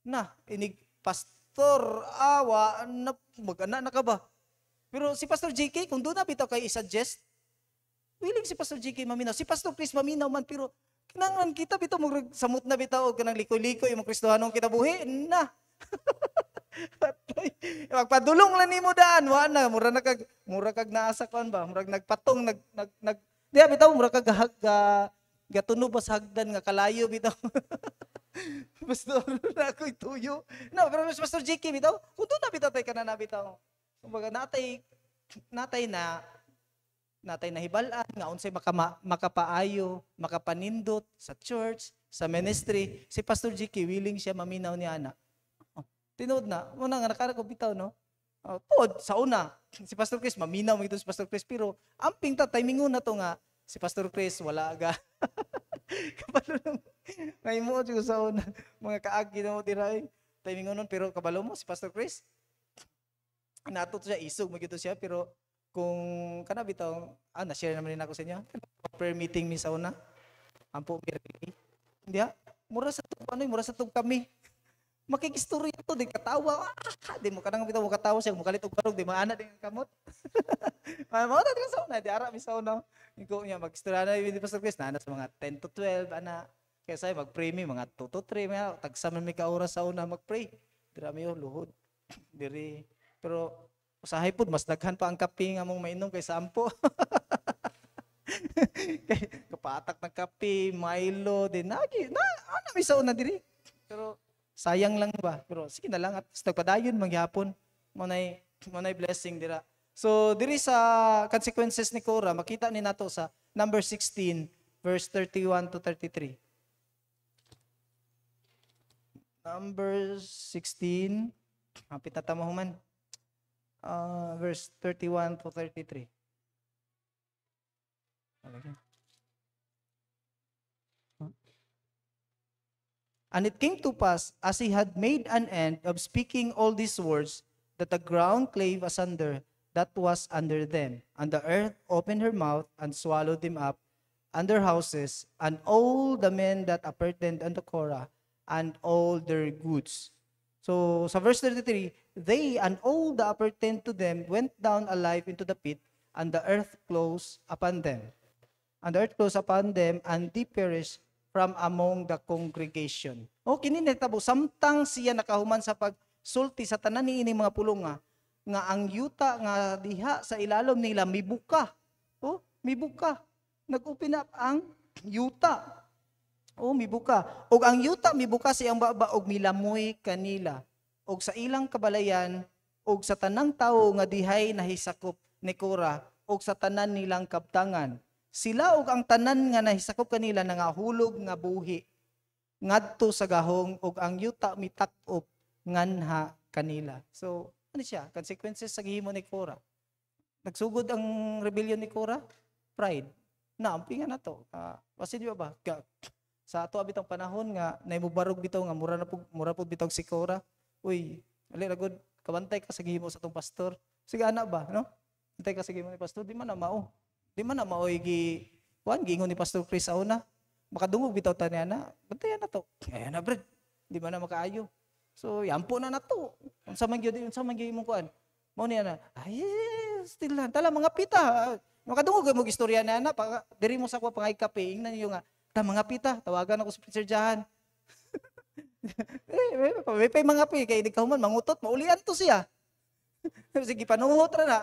S1: na inig pastor awa na magana na ka ba. Pero si Pastor JK, kung doon na bitaw kay i-suggest, willing si Pastor JK maminaw. Si Pastor Chris maminaw man, pero kinangan kita bitaw, samot na bitaw, kanang likoy-likoy, yung Kristohanong kinabuhi, na. Magpadulong lang ni mo daan, wana, mura kag naasa kan ba, mura nagpatong, diya bitaw, mura kag gatuno ba sa hagdan, nga kalayo bitaw. Pastor, na ako'y tuyo. No, pero Pastor JK bitaw, kung doon na bitaw tayo ka na bitaw. Kumbaga natay na hibalaan nga unsay makapaayo, makapanindot sa church, sa ministry. Si Pastor JK willing siya maminaw niya ana. Tinuod na, muna nga nakara ko bitaw no. Tuod sa una, si Pastor Chris maminaw magito si Pastor Chris pero amping ta timingon na to nga si Pastor Chris wala ga. Kabalo nang may mo sa una mga kaagi na mo tiray. Timingon nun pero kabalo mo si Pastor Chris nato siya isog magito siya pero kung kana bitaw na-share naman din ako sa inyo prayer meeting mi sa una ampo mi hindi mura sa tug kami makikistorya to di katawa di mo kanang bitaw mo katawa siya mo kalit og barog di maana din kamot mao na din sa una di ara mi sa una iko niya magistorya na yung Pastor Chris na sa mga 10 to 12 ana Kaya say mag-pray mi mga 2 to 3 mga tagsa man mi ka oras sa una mag-pray. Dira mi luhod. Diri. Pero usahay pud mas daghan pa ang kape nga mong mainom kaysa ampo. Kapatak ng kape, Milo, din nagi na ana mi sa una diri. Pero sayang lang ba? Pero sige na lang at nagpadayon mangyapon. Manay blessing dira. So diri sa consequences ni Korah, makita ni nato sa number 16 verse 31 to 33. Number 16, hapit na tamahuman. Verse 31 to 33. And it came to pass, as he had made an end of speaking all these words, that the ground clave asunder that was under them, and the earth opened her mouth and swallowed them up, and their houses, and all the men that appertained unto Korah, and all their goods. So, sa verse 33, they and all that appertained to them went down alive into the pit, and the earth closed upon them. And the earth closed upon them, and they perished from among the congregation. O, kininitabo, samtang siya nakahuman sa pagsulti sa tanan ni ining mga pulong nga ang yuta nga diha sa ilalom nila mibuka. O, mibuka. Nag-open up ang yuta. O, mibuka. Og ang yuta mibuka siyang baba og milamoy kanila. Og sa ilang kabalayan, og sa tanang tawo nga dihay nahisakop ni Korah, og sa tanan nilang kabtangan. Sila og ang tanan nga nahisakop kanila nangahulog nga buhi ngadto sa gahong og ang yuta mitak-op nganha kanila. So, ano siya? Consequences sa gihimo ni Korah. Nagsugod ang rebellion ni Korah? Pride. Naampingan na to. Kasi di ba? Sa ato abitang panahon nga naimubarog bitaw nga mura po bitaw si Korah. Uy, ali ragod kabantay ka sa gihimo sa tong pastor. Sige ana ba, no? Bantay ka sa gihimo ni pastor, di man na mao. Di man na mao giingon ni Pastor Chris sa una. Makadungog bitaw ta niya na. Bantayan na to. Ayan na, Brad. Di man na makaayo. So, yampo na to. Unsa man gyud imong kuan. Mao niya na. Ay, still lang. Tala mga pita. Makadungog mo istorya na na. Diri mo sa ko pangay kape. Ingnan niyo nga. Mga pita. Tawagan ako sa Sir Jahan. May mga pi. Kaya di ka human. Mangutot. Maulian to siya. Sige, panuhot ra na.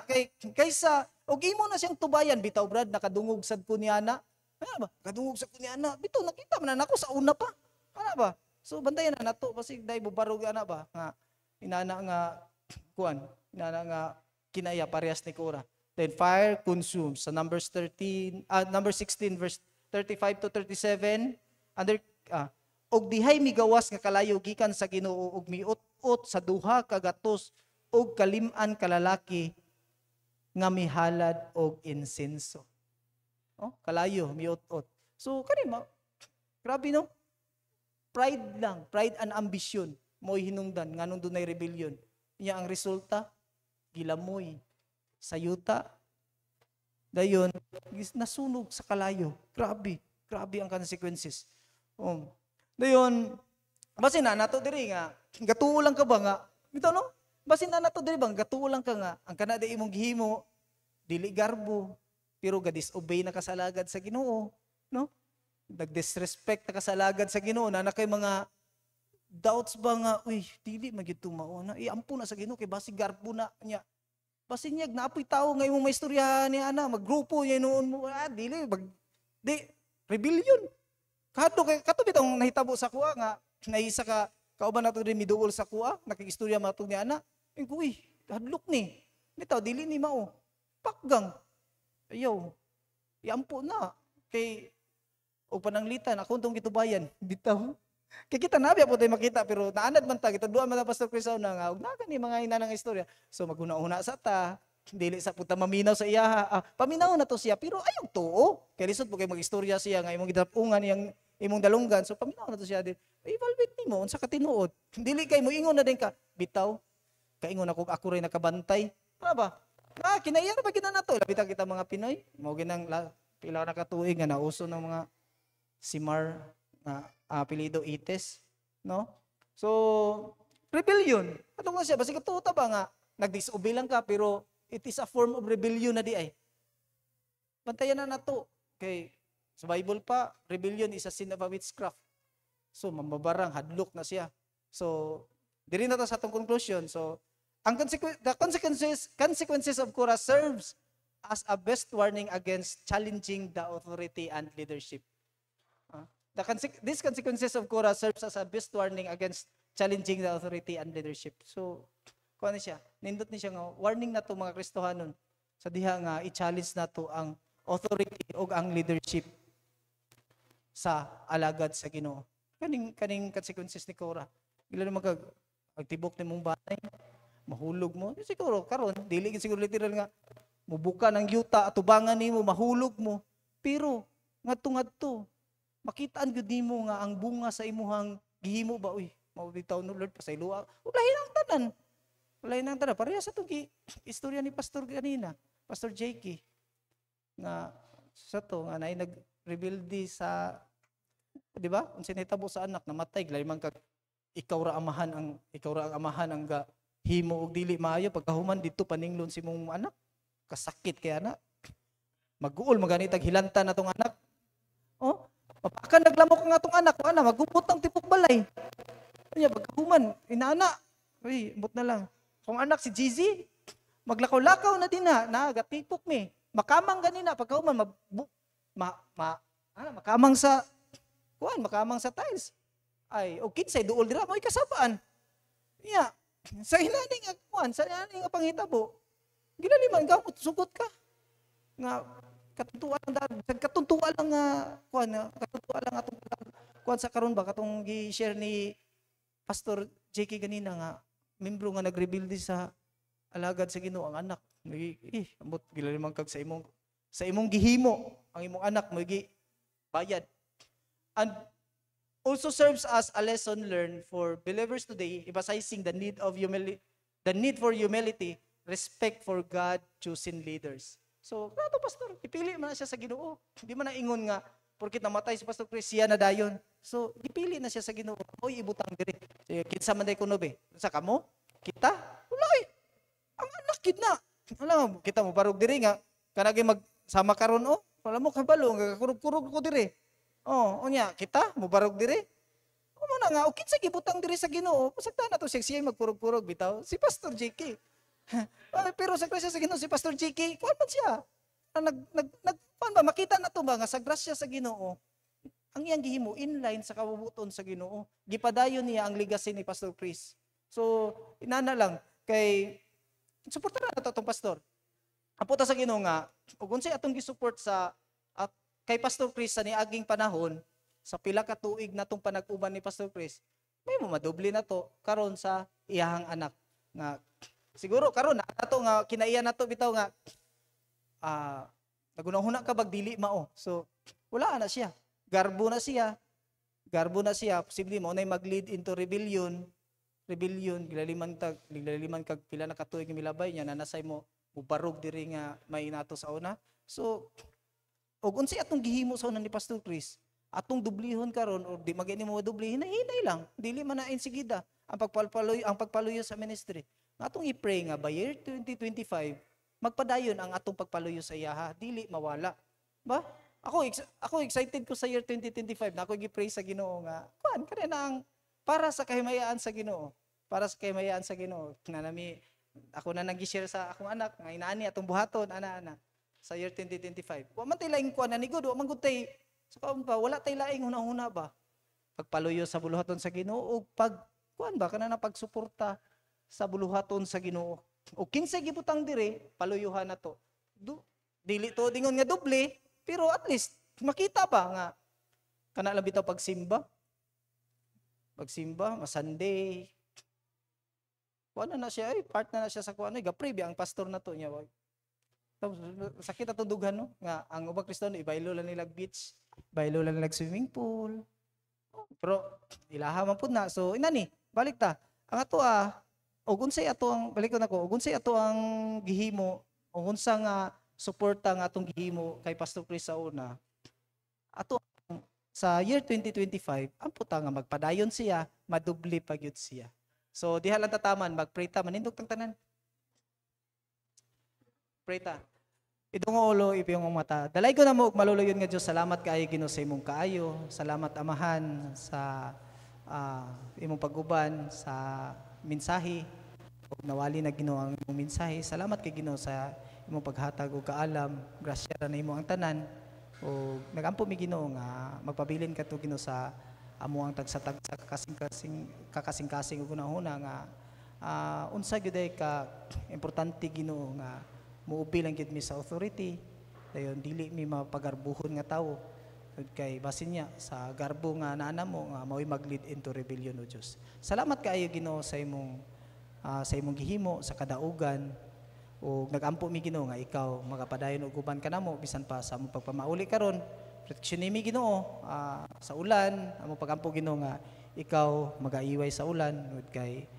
S1: Kaysa, og imo na siyang tubayan. Bitaw, Brad. Nakadungog sad ko niya na. Ano ba? Kadungog sa ko niya na. Bitaw, nakita man na ako sa una pa. Ano ba? So, bantayan na nato. Kasi dahil bubarog ana ba? Nga, inana nga, kuan. Inana nga, kinaya parehas ni Korah. Then fire consumes. Sa number 16 verse 35 to 37, og dihay migawas nga kalayo gikan sa Ginoo og miut-ut sa duha ka gatos og kalim-an kalalaki nga mihalad og insenso. Oh, kalayo miut-ut. So kani grabe no? Pride and ambition mo'y hinungdan nganong dunay rebellion. Iya ang resulta gilamoy sa yuta. Dayon, nasunog sa kalayo. Grabe ang consequences. Dayon, basin na nato diri nga, gatuo lang ka ba nga, bitaw no? Basin na nato diri bang gatuo lang ka nga, ang kanada imong gihimo, dili garbo, pero ga-disobey na kasalagad sa Ginoo, no? Nag-disrespect na kasalagad sa Ginoo, na kay mga doubts ba nga, uy, dili magyud tumao na, ampo na sa Ginoo kay basig garbo na niya. Basin niya, naapoy tao nga imong maistoryahan niya na, maggrupo niya noon mo, rebellion. Kato bitong nahitabo sa kuha nga, naisa ka, kauban nato rin miduol sa kuha, nakikistorya matong niya na, uy, hadlok ni, bitaw, dili ni mao, pakgang, ayaw, iampo na, kay, o pananglitan, akong itong gitubayan, bitaw, kaya kita nabi po tayo makita, pero naanad man ta, kita duwa man na Pastor Chris na nga, huwag na ni mga inanang istorya. So maguna-una sa ta, dili sa puta maminaw sa iya, paminaw na to siya, pero ayaw to, kaya lisod po kayo mag-istorya siya, nga imong gidapungan, yung imong dalunggan, so paminaw na to siya din, evaluate ni mo, unsa ka tinuod, dili kay mo ingon na din ka, bitaw, kaingon ako rin nakabantay, ano ba? Kinaiyan na ba gina na to, labitan kita mga Pinoy, mo ginang pila na katuig nga nauso ng mga simar, na apelido Ites, no? So, rebellion. Ano nga siya? Basta katuta ba nga, nag-disobey lang ka, pero it is a form of rebellion na di ay. Bantayan na to. Okay, sa Bible pa, rebellion is a sin of a witchcraft. So mambabarang hadlok na siya. So diri na ta sa atong conclusion. So ang the consequences of Korah serves as a best warning against challenging the authority and leadership. These consequences of Korah serves as a best warning against challenging the authority and leadership. So, kuha ni siya, nindot ni siya nga, warning na to mga Kristohanon, sa diha nga, i-challenge na to ang authority o ang leadership sa alagad sa Ginoo. Kaning consequences ni Korah. Gila naman agtibok ni mong batay, mahulog mo. Siguro, karon dili siguro literal nga, mubuka ng yuta, atubangan nimo, mahulog mo. Pero, ngadto-ngadto, makitaan gyud nimo nga ang bunga sa imuhang gihimo ba, uy, maubitaw no Lord, pasayloa. Ulahin ang tanan. Ulahin ang tanan. Pareha sa itong istorya ni Pastor kanina, Pastor Jakey, nga sa to, nga na nag-rebelde sa, di ba? Kung sinitabo sa anak, namatay, glayman kag ikaw ra ang amahan ang himo og dili maayo pagkahuman dito paninglon si mong anak. Kasakit kaya na. Mag-uol maganitag hilanta na tong anak. Oh, papakan naglamok nga tong anak, ana magupot ang tipok balay. Nya pagkahuman, inaana. Uy, mut na lang. Kung anak si Gigi, maglakaw-lakaw na din na gatipok mi. Makamang ganina pagkahuman makamang sa makamang sa tiles. Ay, o kinsay duol dira mo kasabaan. Nya, sa inaning sa inaning panghitabo. Ginaliman ka, sugot ka. Nga, katuntuan lang katuntuan lang katuntuan lang atong sa karon ba katong gi-share ni Pastor JK ganina nga membro nga nagrebuild sa alagad sa Ginoo ang anak. Ambot ginaliman kag sa imong gihimo ang imong anak mo gi bayad. And also serves as a lesson learned for believers today, emphasizing the need for humility, respect for God-chosen leaders. So, nato pastor, ipili man na siya sa Ginoo. Hindi man na ingon nga, porkit namatay si Pastor Chris, siya na dayon. So, ipili na siya sa Ginoo. Oy, ibutang diri. Kinsa man day kuno be? Sa kamo? Kita? Wala eh. Ang anak kid na. Alam mo, kita mo barog diri nga kanagi magsama karon wala mo kabalo nga kurog-kurog ko diri. Unya, kita mo barog diri. Mo na nga, o kinsa gibutang diri sa Ginoo? Pasagta na to siya magkurog-kurog bitaw. Si Pastor JK. Pero sa grasya sa Ginoo si Pastor JK, kuan man siya. Makita na to ba nga sa grasya sa Ginoo, ang iyang gihimo inline sa kabubuton sa Ginoo. Gipadayon niya ang legacy ni Pastor Chris. So, inana lang kay suportahan na to pastor. Apo ta sa Ginoo nga, ug unsay atong gi-support sa kay Pastor Chris sa niaging panahon, sa pila ka tuig natong panag-uban ni Pastor Chris, may madoble na to karon sa iyahang anak nga siguro karon nato nga kinaiya nato bitaw nga nagunahuna ka bag dili mao. So wala na siya. Garbo na siya. Posible mo nay mag-lead into rebellion, gilaliman kag pila na ka tuig milabay niya nanasay mo mubarog diri nga may nato sa una. So og unsay atong gihimo sa una ni Pastor Chris, atong dublihon karon or di magini mo dublihin, hinay lang. Dili man na insigida ang pagpaluyo sa ministry. Atong i-pray nga by year 2025 magpadayon ang atong pagpaluyo sa iyaha, dili mawala. Ba? Ako excited ko sa year 2025 na ako gi-pray sa Ginoo nga kuan kani na ang para sa kahimayaan sa Ginoo. Para sa kahimayaan sa Ginoo. Ako na nag-share sa akong anak nga inaani atong buhaton ana sa year 2025. Wa man tay laing kuan ani gud, wa man gud tay so wala tay laing hunahuna ba? Pagpaluyo sa buluhaton sa Ginoo ug kuan ba kana na pagsuporta sa buluhaton sa Ginoo. O kinsay gibutang diri, paluyuhan na to. Dili to dingon nga doble, pero at least makita ba nga kana lang bitaw pagsimba, Sunday. Kuan na siya, part na siya sa kuan, ga-pray ang pastor na to niya. Sakit ato dughan no nga ang ubang Kristiyano ibaylo lang nila beach, baylo lang nila swimming pool. Pero ilaha man pud na. So inani, balik ta. Ang ato og unsay ato ang balik ko nako, og unsay ato ang gihimo, og unsa nga suporta nga atong gihimo kay Pastor Chris sa una. Ato sa year 2025, ampo ta nga magpadayon siya, madubli pa gyud siya. So diha lang tataman, magpray ta manindog tang tanan. Pray ta. Idungo ulo ipiyong mata. Dalay ko na mo og maluluyon nga Dios, salamat kaayo Ginoo sa imong kaayo. Salamat Amahan sa imong pag-uban sa mensahe ug nawali na Ginoo ang imong mensahe. Salamat kay Ginoo sa imong paghatag og kaalam, grasya ra nimo ang tanan. O nagampo mi Ginoo nga magpabilin kadto Ginoo sa amo ang tagsa-tag sa kakasing-kasing ug una nga unsa gyud ka importante Ginoo nga muubi lang gyud mi sa authority dayon dili mi mapagarbuhon nga tawo kay basin niya sa garbo nga naana mo nga mao'y mag-lead into rebellion o Dios. Salamat kaayo Ginoo sa imong gihimo sa kadaugan o nagampo mi Ginoo nga ikaw magapadayon og uban kanamo bisan pa sa among pagpamauli karon. Proteksyon nimi Ginoo sa ulan, among pagampo Ginoo nga ikaw magaiway sa ulan ug kay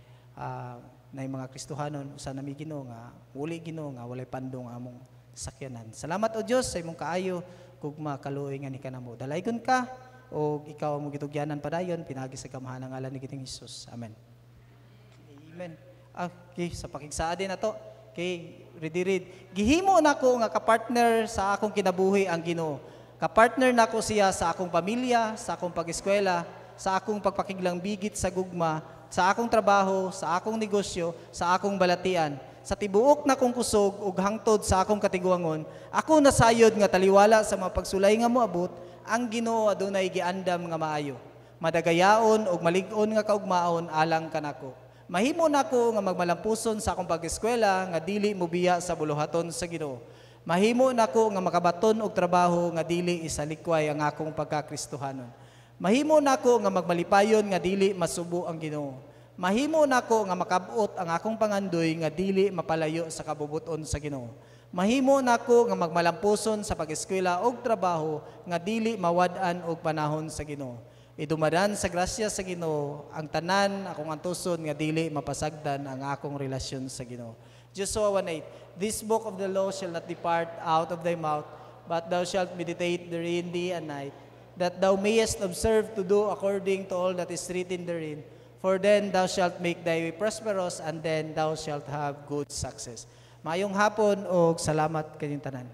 S1: na mga Kristohanon usa nami Ginoo nga uli Ginoo nga walay pandong among sakyanan. Salamat o Dios sa imong kaayo kug makaluoy nga ni kanamo. Dalaygon ka o ikaw mo gitugyanan padayon pinagi sa kamahan ng ngalan ni Ginoong Hesus. Amen. Amen. Okay, sa pakigsaad din nato kay read. Gihimo nako nga kapartner sa akong kinabuhi ang Ginoo. Kapartner nako siya sa akong pamilya, sa akong pag-eskwela, sa akong pagpakiglang bigit sa gugma, sa akong trabaho, sa akong negosyo, sa akong balatian. Sa tibuok na kong kusog ug hangtod sa akong katiguangon, ako nasayod nga taliwala sa mga pagsulay nga moabot, ang Ginoo adunay giandam nga maayo. Madagayaon ug malig-on nga kaugmaon alang kanako. Mahimo nako nga magmalampuson sa akong pag-eskwela nga dili mobiya sa buluhaton sa Ginoo. Mahimo nako nga makabaton og trabaho nga dili isalikway ang akong pagkakristohanon. Mahimo nako nga magmalipayon nga dili masubo ang Ginoo. Mahimo nako nga makabot ang akong pangandoy nga dili mapalayo sa kabubuton sa Ginoo. Mahimo nako nga magmalampuson sa pag-eskwela og trabaho nga dili mawad-an og panahon sa Ginoo. Idumadan sa grasya sa Ginoo ang tanan akong antuson nga dili mapasagdan ang akong relasyon sa Ginoo. Joshua 1:8, This book of the law shall not depart out of thy mouth, but thou shalt meditate therein day and night, that thou mayest observe to do according to all that is written therein. For then thou shalt make thy way prosperous, and then thou shalt have good success. Maayong hapon o salamat kayong tanan.